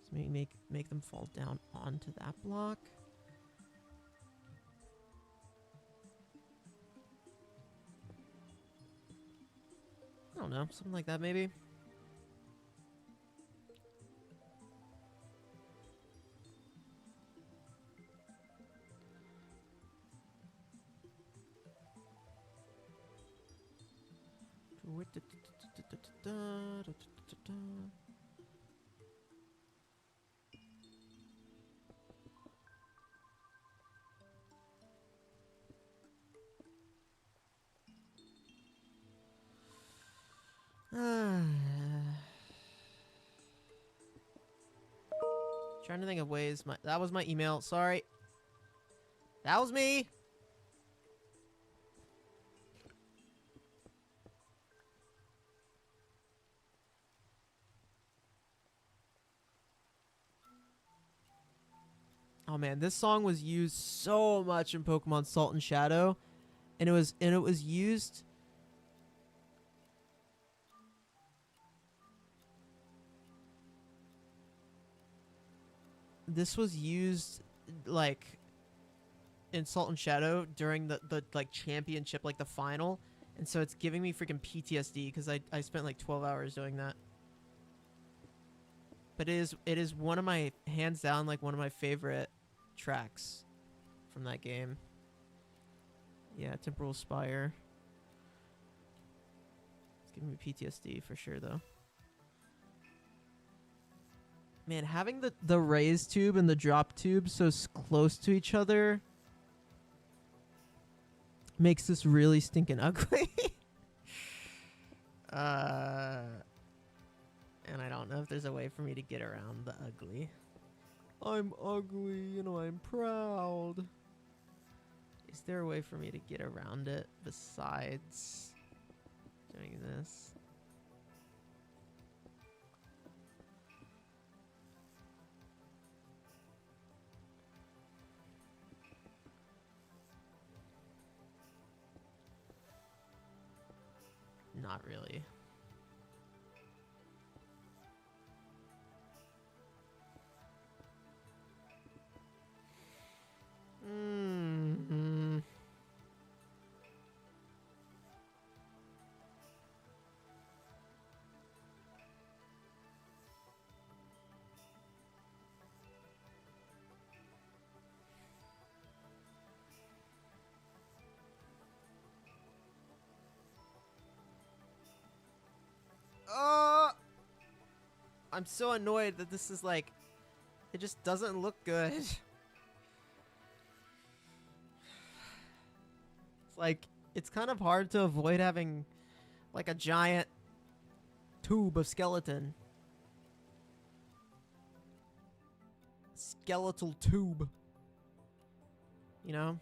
So maybe make them fall down onto that block. I don't know. Something like that, maybe. Trying to think of ways. That was my email. Sorry. That was me. Oh man, this song was used so much in Pokemon Salt and Shadow, and it was used. This was used like in Salt and Shadow during the like championship, like the final, and so it's giving me freaking PTSD because I spent like 12 hours doing that. But it is one of my, hands down, like one of my favorite tracks from that game. Yeah, Temporal Spire. It's giving me PTSD for sure, though. Man, having the raise tube and the drop tube so close to each other makes this really stinking ugly. And I don't know if there's a way for me to get around the ugly. I'm ugly, you know, I'm proud. Is there a way for me to get around it besides doing this? Not really. Mm-hmm. I'm so annoyed that this is like, it just doesn't look good. It's like, it's kind of hard to avoid having like a giant tube of skeleton. Skeletal tube. You know?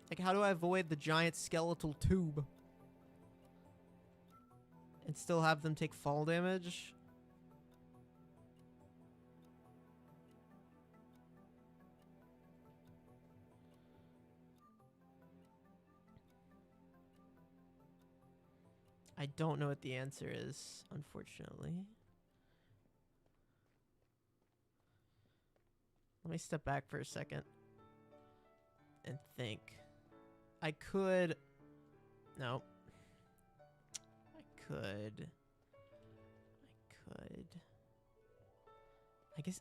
Like, how do I avoid the giant skeletal tube? And still have them take fall damage? I don't know what the answer is, unfortunately. Let me step back for a second and think. I could... No. I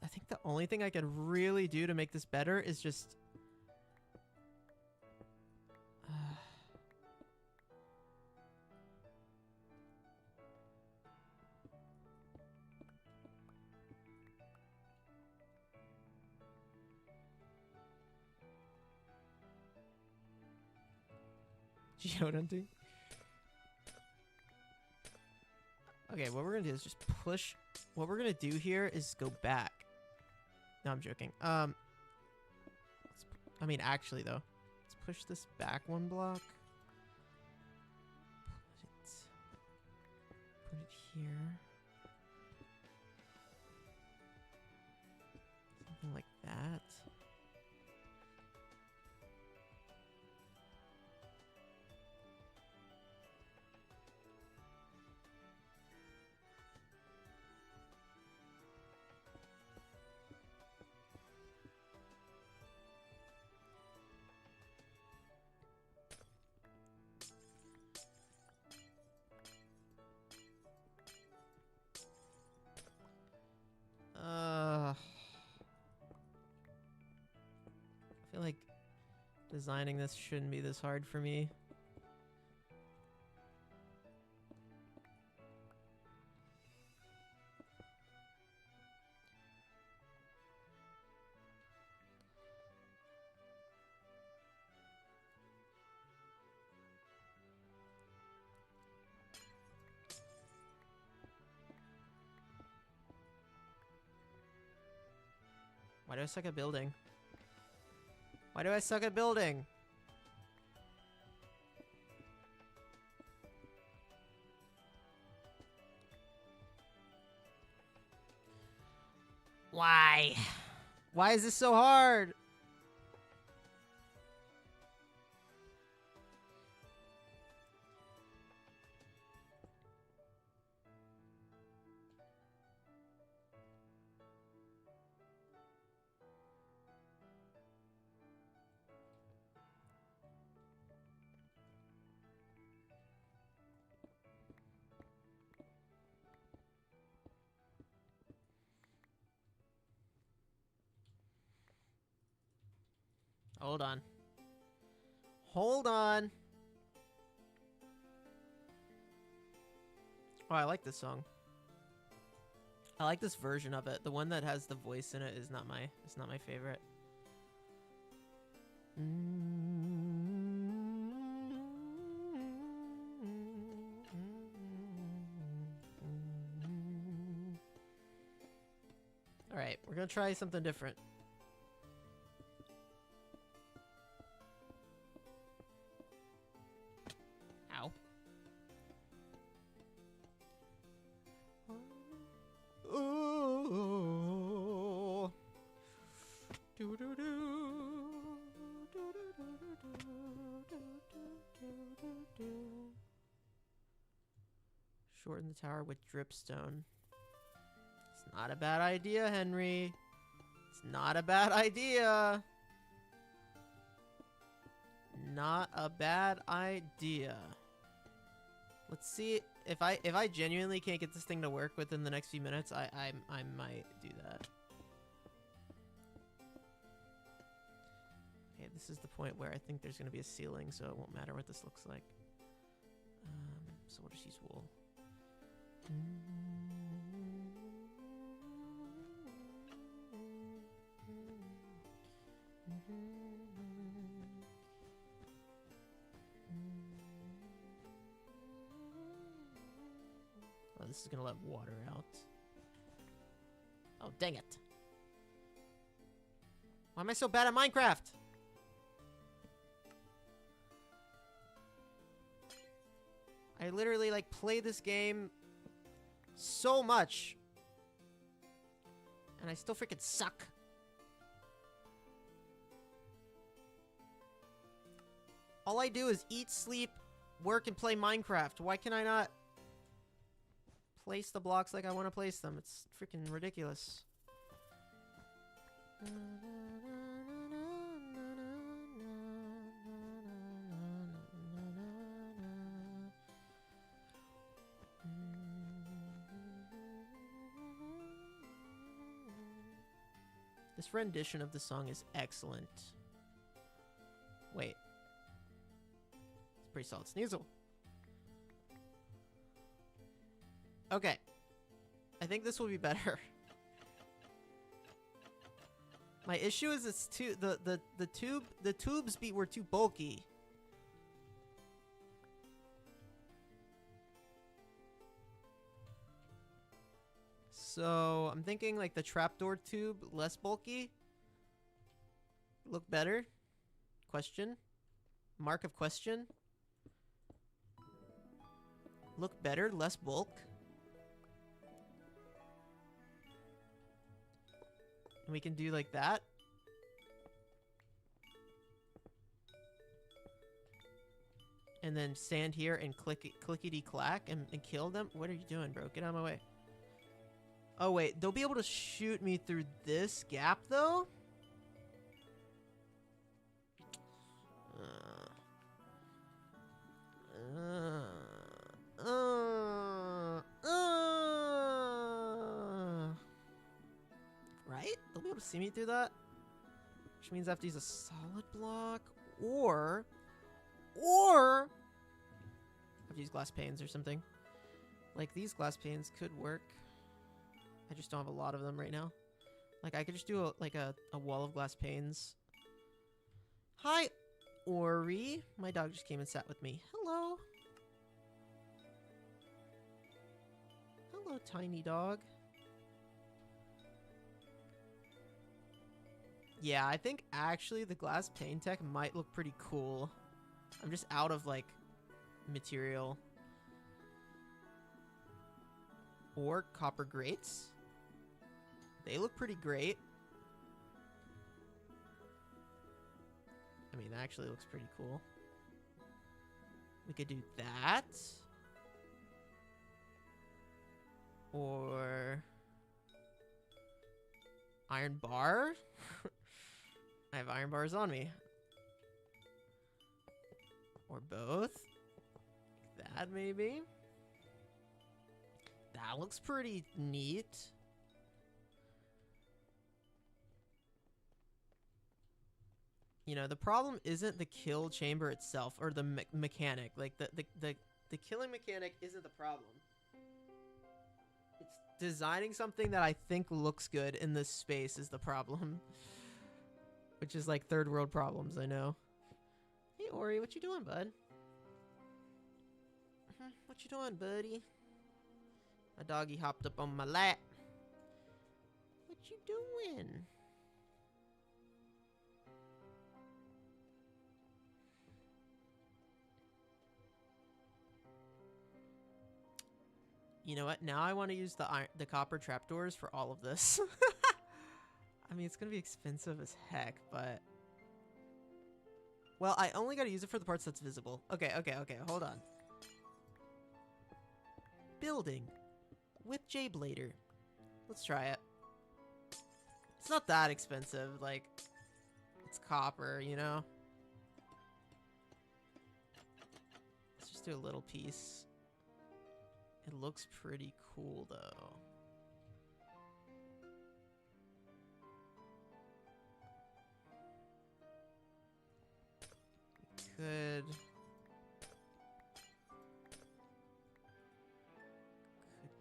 think the only thing I could really do to make this better is just... Geode hunting. Okay, what we're gonna do is just push. What we're gonna do here is go back. No, I'm joking. I mean, actually, though, let's push this back one block. Put it here. Something like that. I feel like designing this shouldn't be this hard for me. Why do I suck at building? Why do I suck at building? Why? Why is this so hard? Hold on. Hold on. Oh, I like this song. I like this version of it. The one that has the voice in it is not my favorite. All right, we're gonna try something different. Ow. Ooh. Do do do. Shorten the tower with dripstone. It's not a bad idea, Henry. It's not a bad idea. Not a bad idea. Let's see if I genuinely can't get this thing to work within the next few minutes. I might do that. Okay, this is the point where I think there's gonna be a ceiling, so it won't matter what this looks like. So we'll just use wool. Oh, this is gonna let water out. Oh, dang it. Why am I so bad at Minecraft? I literally, like, play this game so much. And I still freaking suck. All I do is eat, sleep, work, and play Minecraft. Why can I not place the blocks like I want to place them? It's freaking ridiculous. This rendition of the song is excellent. Wait. It's pretty solid. Sneasel. Okay. I think this will be better. My issue is it's too the tubes were too bulky. So I'm thinking like the trapdoor tube, less bulky. Look better? Question? Mark of question? Look better, less bulk? And we can do like that. And then stand here and clickety-clack and kill them? What are you doing, bro? Get out of my way. Oh, wait. They'll be able to shoot me through this gap, though? Right? They'll be able to see me through that? Which means I have to use a solid block, or I have to use glass panes or something. Like, these glass panes could work. I just don't have a lot of them right now. Like, I could just do a wall of glass panes. Hi, Ori. My dog just came and sat with me. Hello. Hello, tiny dog. Yeah, I think actually the glass pane tech might look pretty cool. I'm just out of, like, material. Or copper grates. They look pretty great. I mean, that actually looks pretty cool. We could do that. Or iron bar. I have iron bars on me. Or both. That maybe. That looks pretty neat. You know, the problem isn't the kill chamber itself or the mechanic. Like, the killing mechanic isn't the problem. It's designing something that I think looks good in this space is the problem. Which is like third world problems, I know. Hey, Ori, what you doing, bud? What you doing, buddy? My doggy hopped up on my lap. What you doing? You know what? Now I want to use the copper trapdoors for all of this. I mean, it's going to be expensive as heck, but... Well, I only got to use it for the parts that's visible. Okay, hold on. Building with J-Blader. Let's try it. It's not that expensive, like, it's copper, you know? Let's just do a little piece. It looks pretty cool, though. Could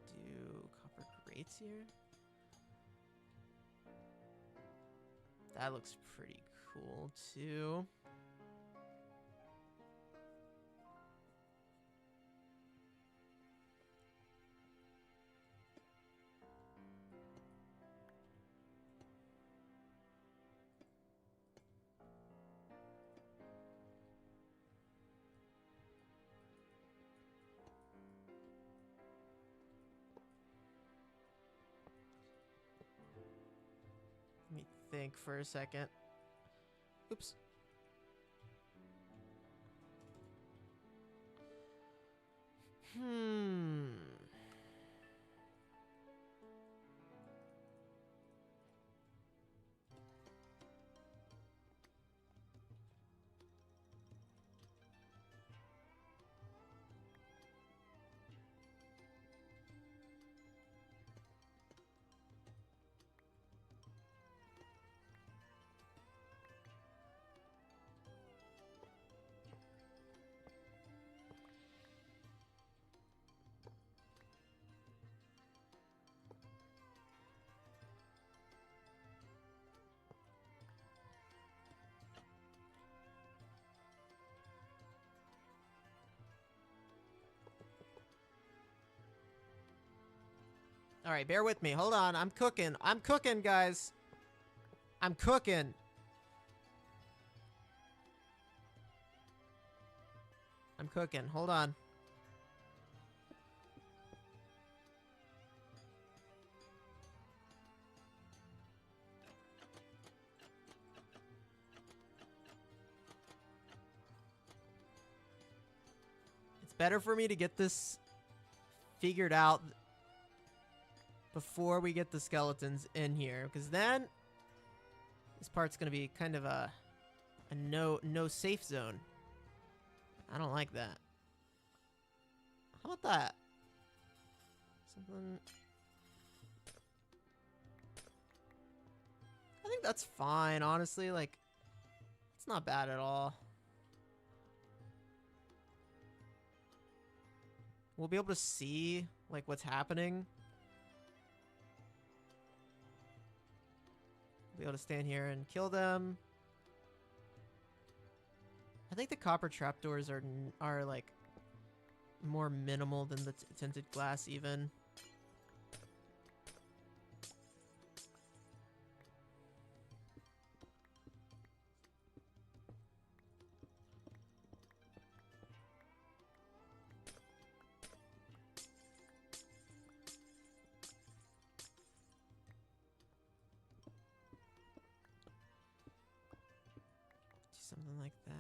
do copper grates here. That looks pretty cool too. Let me think for a second. Oops. Alright, bear with me. Hold on. I'm cooking. I'm cooking, guys. I'm cooking. I'm cooking. Hold on. It's better for me to get this figured out before we get the skeletons in here, because then this part's gonna be kind of a no safe zone. I don't like that. How about that? Something. I think that's fine, honestly. Like, it's not bad at all. We'll be able to see, like, what's happening. We'll be able to stand here and kill them. I think the copper trapdoors are like more minimal than the tinted glass even. Something like that.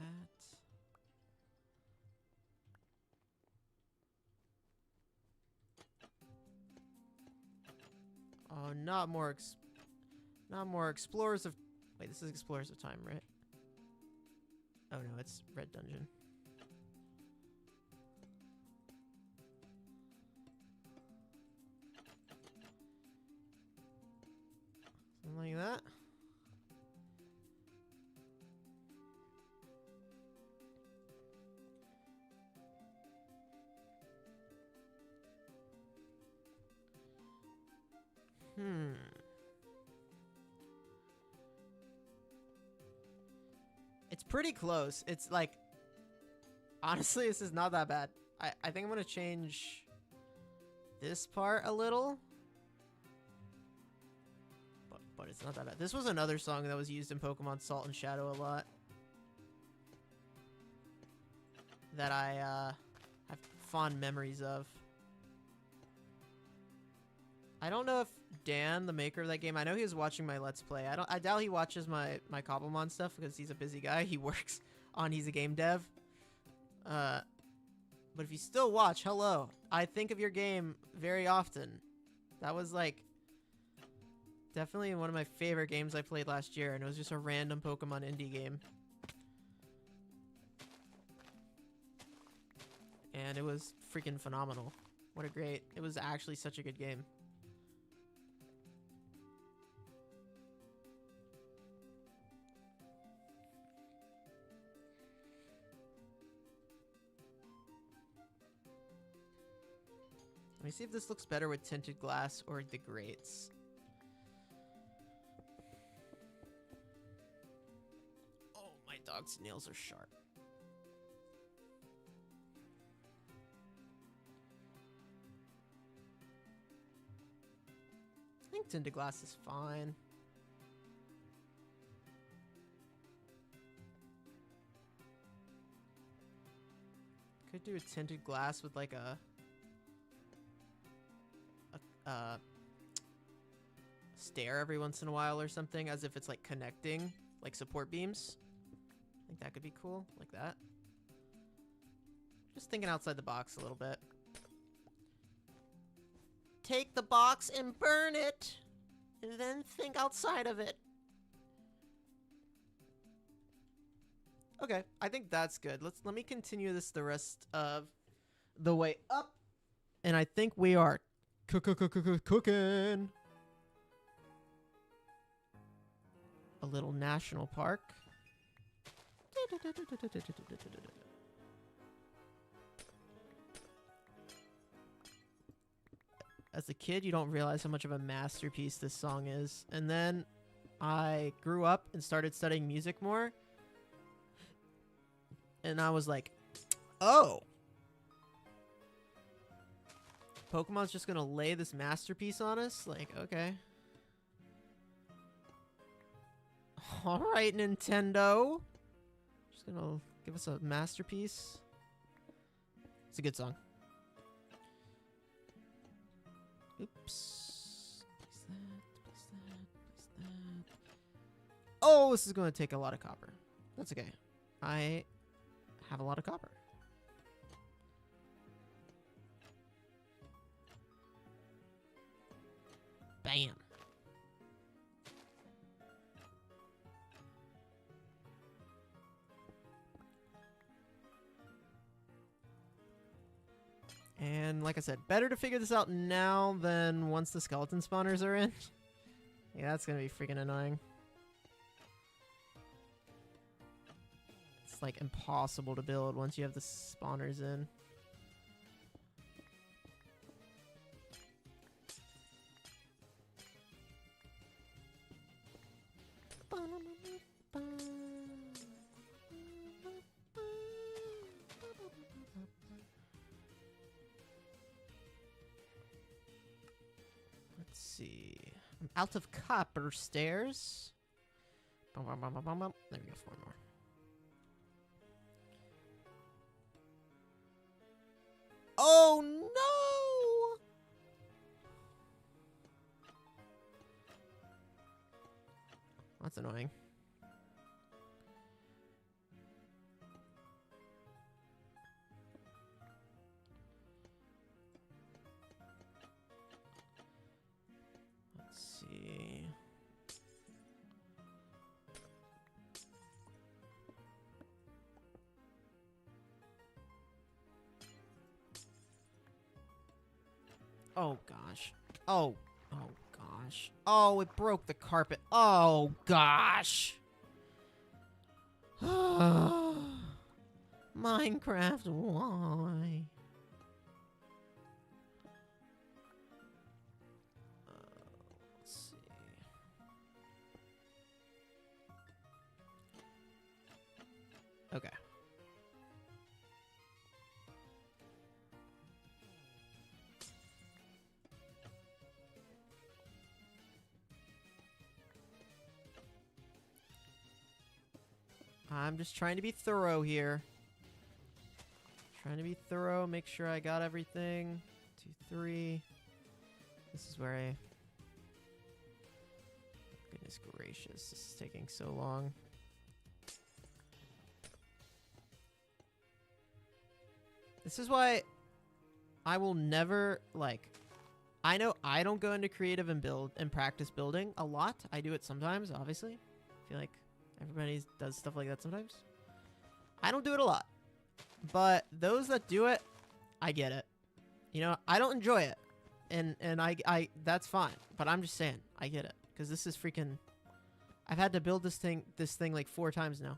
Oh, not more Explorers of... Wait, this is Explorers of Time, right? Oh no, it's Red Dungeon. Something like that. It's pretty close. It's like, honestly, this is not that bad. I think I'm gonna change this part a little. But it's not that bad. This was another song that was used in Pokemon Salt and Shadow a lot. That I have fond memories of. I don't know if Dan, the maker of that game, I know he was watching my Let's Play. I doubt he watches my Cobblemon stuff because he's a busy guy. He works on, he's a game dev. But if you still watch, hello. I think of your game very often. That was like definitely one of my favorite games I played last year, and it was just a random Pokemon indie game. And it was freaking phenomenal. What a great, it was actually such a good game. Let me see if this looks better with tinted glass or the grates. Oh, my dog's nails are sharp. I think tinted glass is fine. Could do a tinted glass with like a stair every once in a while or something, as if it's like connecting, like support beams. I think that could be cool, like that. Just thinking outside the box a little bit. Take the box and burn it, and then think outside of it. Okay, I think that's good. Let me continue this the rest of the way up, and I think we are cooking. A little national park. As a kid, you don't realize how much of a masterpiece this song is. And then I grew up and started studying music more. And I was like, oh. Pokemon's just gonna lay this masterpiece on us? Like, okay. Alright, Nintendo. Just gonna give us a masterpiece. It's a good song. Oops. Place that. Oh, this is gonna take a lot of copper. That's okay. I have a lot of copper. Bam. And like I said, better to figure this out now than once the skeleton spawners are in. Yeah, that's gonna be freaking annoying. It's like impossible to build once you have the spawners in. Let's see. I'm out of copper stairs. There we go, 4 more. Oh no! That's annoying. Let's see. Oh gosh. Oh gosh. Oh, it broke the carpet. Oh gosh. Minecraft, why? Let's see. Okay. I'm just trying to be thorough here. Trying to be thorough, make sure I got everything. 2, 3. This is where I... Goodness gracious, this is taking so long. This is why I will never, like... I know I don't go into creative and build and practice building a lot. I do it sometimes, obviously. I feel like everybody does stuff like that sometimes. I don't do it a lot. But those that do it, I get it. You know, I don't enjoy it. And I that's fine. But I'm just saying, I get it. Because this is freaking... I've had to build this thing like 4 times now.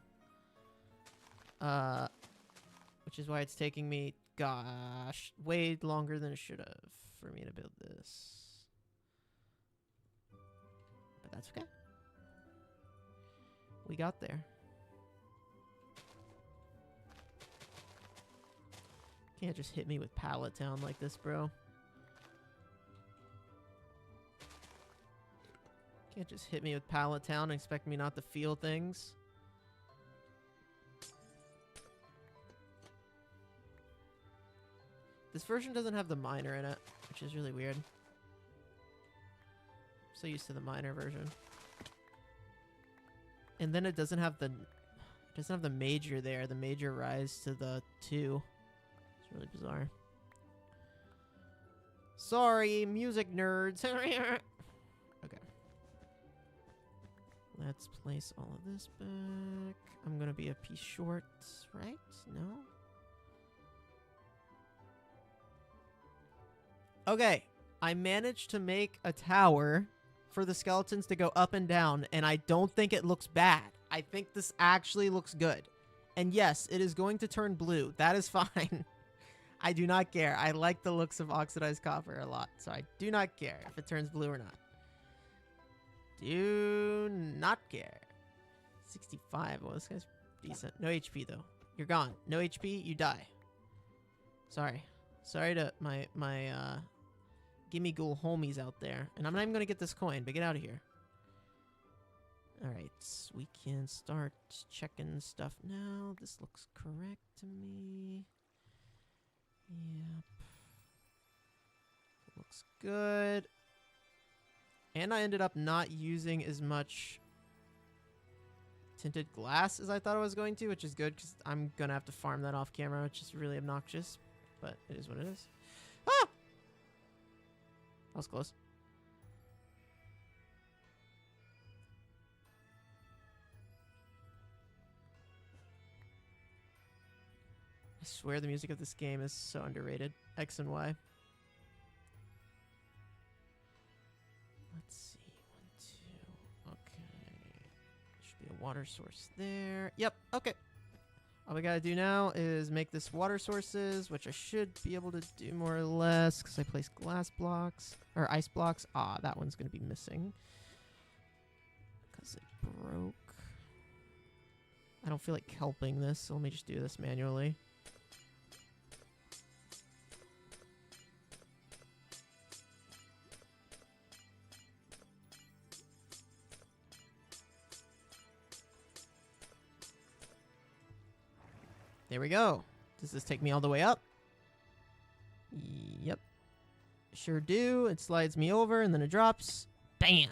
Which is why it's taking me, gosh, way longer than it should have for me to build this. But that's okay. We got there. Can't just hit me with Pallet Town like this, bro. Can't just hit me with Pallet Town and expect me not to feel things. This version doesn't have the miner in it, which is really weird. I'm so used to the miner version. And then it doesn't have the major there. The major rise to the 2. It's really bizarre. Sorry, music nerds. Okay. Let's place all of this back. I'm gonna be a piece short, right? No? Okay. I managed to make a tower for the skeletons to go up and down, and I don't think it looks bad. I think this actually looks good. And yes, it is going to turn blue. That is fine. I do not care. I like the looks of oxidized copper a lot, so I do not care if it turns blue or not. Do not care. 65. Well, this guy's decent. No HP, though. You're gone. No HP, you die. Sorry. Sorry to my gimme ghoul homies out there. And I'm not even going to get this coin, but get out of here. Alright, we can start checking stuff now. This looks correct to me. Yep. Looks good. And I ended up not using as much tinted glass as I thought I was going to, which is good because I'm going to have to farm that off camera, which is really obnoxious. But it is what it is. Ah! That was close. I swear the music of this game is so underrated. X and Y. Let's see. 1, 2. Okay. Should be a water source there. Yep. Okay. All we gotta do now is make this water sources, which I should be able to do more or less because I placed glass blocks or ice blocks. Ah, that one's gonna be missing because it broke. I don't feel like helping this, so let me just do this manually. There we go. Does this take me all the way up? Yep. Sure do. It slides me over and then it drops. Bam!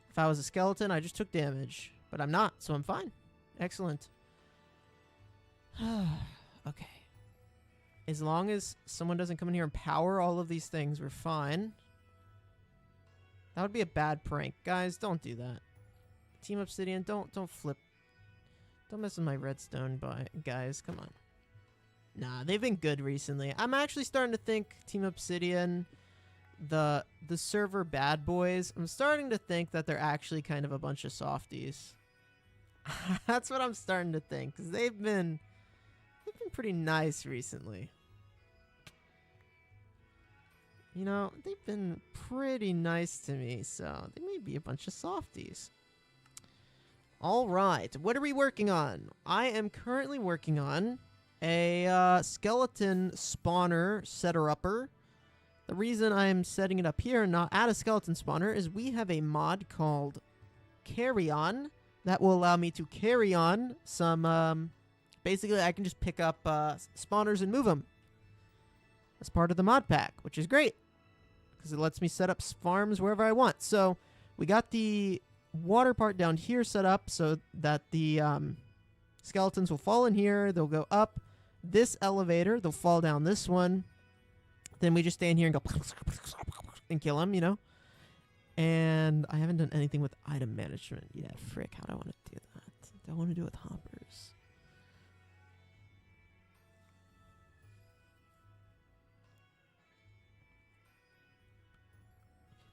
If I was a skeleton, I just took damage. But I'm not, so I'm fine. Excellent. Okay. As long as someone doesn't come in here and power all of these things, we're fine. That would be a bad prank. Guys, don't do that. Team Obsidian, don't flip. Don't mess with my redstone, guys. Come on. Nah, they've been good recently. I'm actually starting to think Team Obsidian, the server bad boys, I'm starting to think that they're actually kind of a bunch of softies. That's what I'm starting to think, because they've been pretty nice recently. You know, they've been pretty nice to me, so they may be a bunch of softies. All right, what are we working on? I am currently working on a skeleton spawner setter-upper. The reason I'm setting it up here and not at a skeleton spawner is we have a mod called Carry On that will allow me to carry on some, basically I can just pick up spawners and move them as part of the mod pack, which is great because it lets me set up farms wherever I want. So we got the water part down here set up so that the skeletons will fall in here. They'll go up this elevator. They'll fall down this one. Then we just stand here and go and kill them, you know. And I haven't done anything with item management yet. Frick, how do I want to do that? Do I want to do it with hoppers?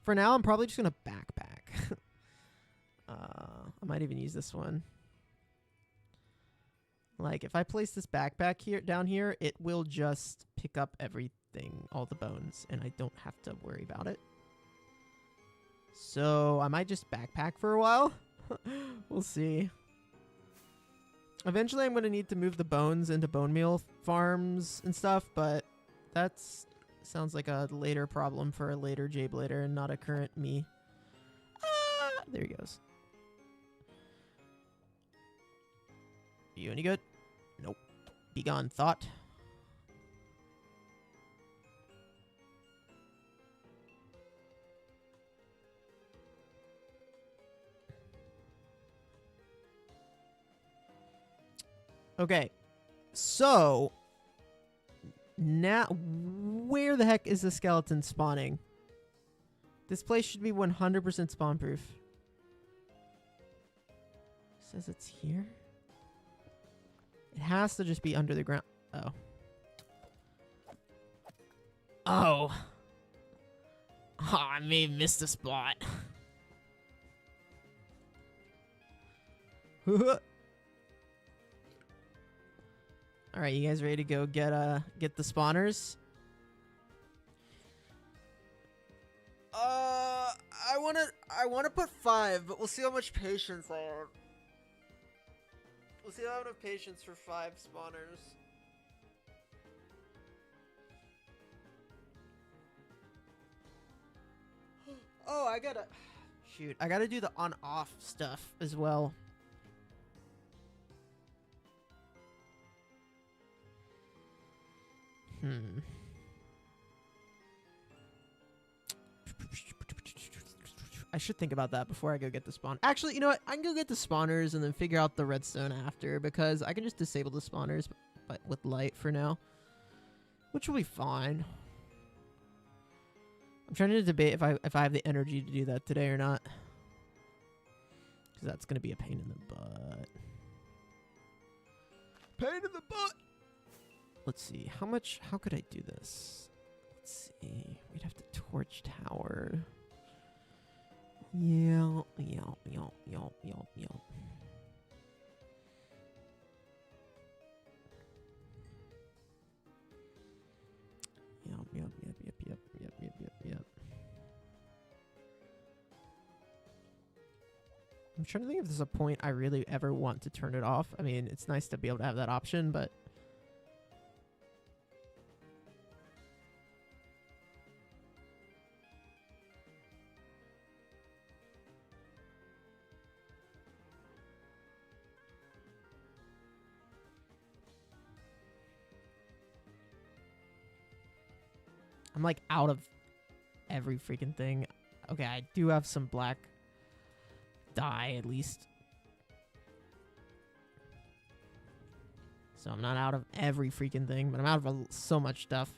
For now, I'm probably just going to backpack. I might even use this one. Like, if I place this backpack here, down here, it will just pick up everything, all the bones, and I don't have to worry about it. So, I might just backpack for a while. We'll see. Eventually, I'm going to need to move the bones into bone meal farms and stuff, but that's sounds like a later problem for a later J-Blader and not a current me. Ah, there he goes. You any good? Nope. Be gone, thought. Okay. So, now, where the heck is the skeleton spawning? This place should be 100% spawn proof. Says it's here. It has to just be under the ground. Oh. Oh. Oh, I may have missed a spot. Alright, you guys ready to go get the spawners? I wanna put 5, but we'll see how much patience I have. We'll see how I have enough patience for 5 spawners. Oh, I gotta... Shoot, I gotta do the on-off stuff as well. I should think about that before I go get the spawn. Actually, you know what? I can go get the spawners and then figure out the redstone after, because I can just disable the spawners but with light for now, which will be fine. I'm trying to debate if I have the energy to do that today or not, because that's gonna be a pain in the butt. Pain in the butt. Let's see. How could I do this? Let's see. We'd have to torch tower. Yeah. Yep. I'm trying to think if there's a point I really ever want to turn it off. I mean, it's nice to be able to have that option, but I'm like out of every freaking thing. Okay, I do have some black dye at least. So I'm not out of every freaking thing, but I'm out of so much stuff.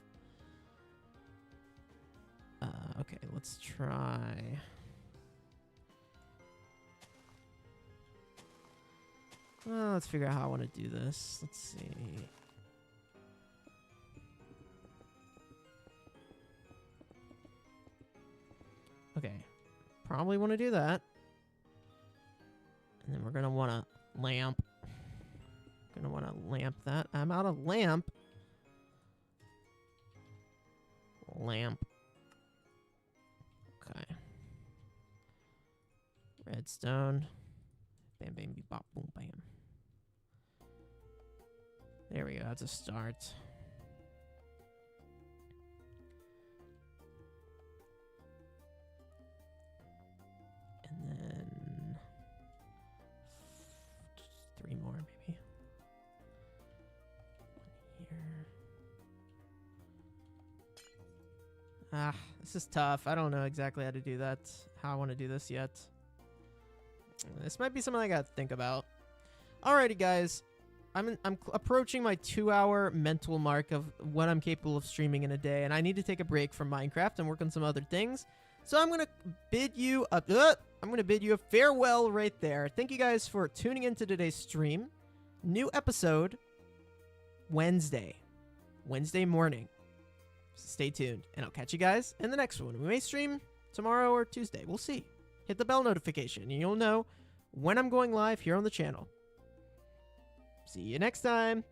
Okay, let's try. Well, let's figure out how I want to do this. Let's see. Okay, probably want to do that. And then we're going to want to lamp. Going to want to lamp that. I'm out of lamp. Lamp. Okay. Redstone. Bam, bam, beep, bop, boom, bam. There we go. That's a start. And then just 3 more, maybe. 1 here. Ah, this is tough. I don't know exactly how to do that. How I want to do this yet. This might be something I gotta think about. Alrighty, guys. I'm approaching my 2-hour mental mark of what I'm capable of streaming in a day, and I need to take a break from Minecraft and work on some other things. So I'm gonna bid you a farewell right there. Thank you guys for tuning into today's stream. New episode Wednesday morning. So stay tuned, and I'll catch you guys in the next one. We may stream tomorrow or Tuesday. We'll see. Hit the bell notification, and you'll know when I'm going live here on the channel. See you next time.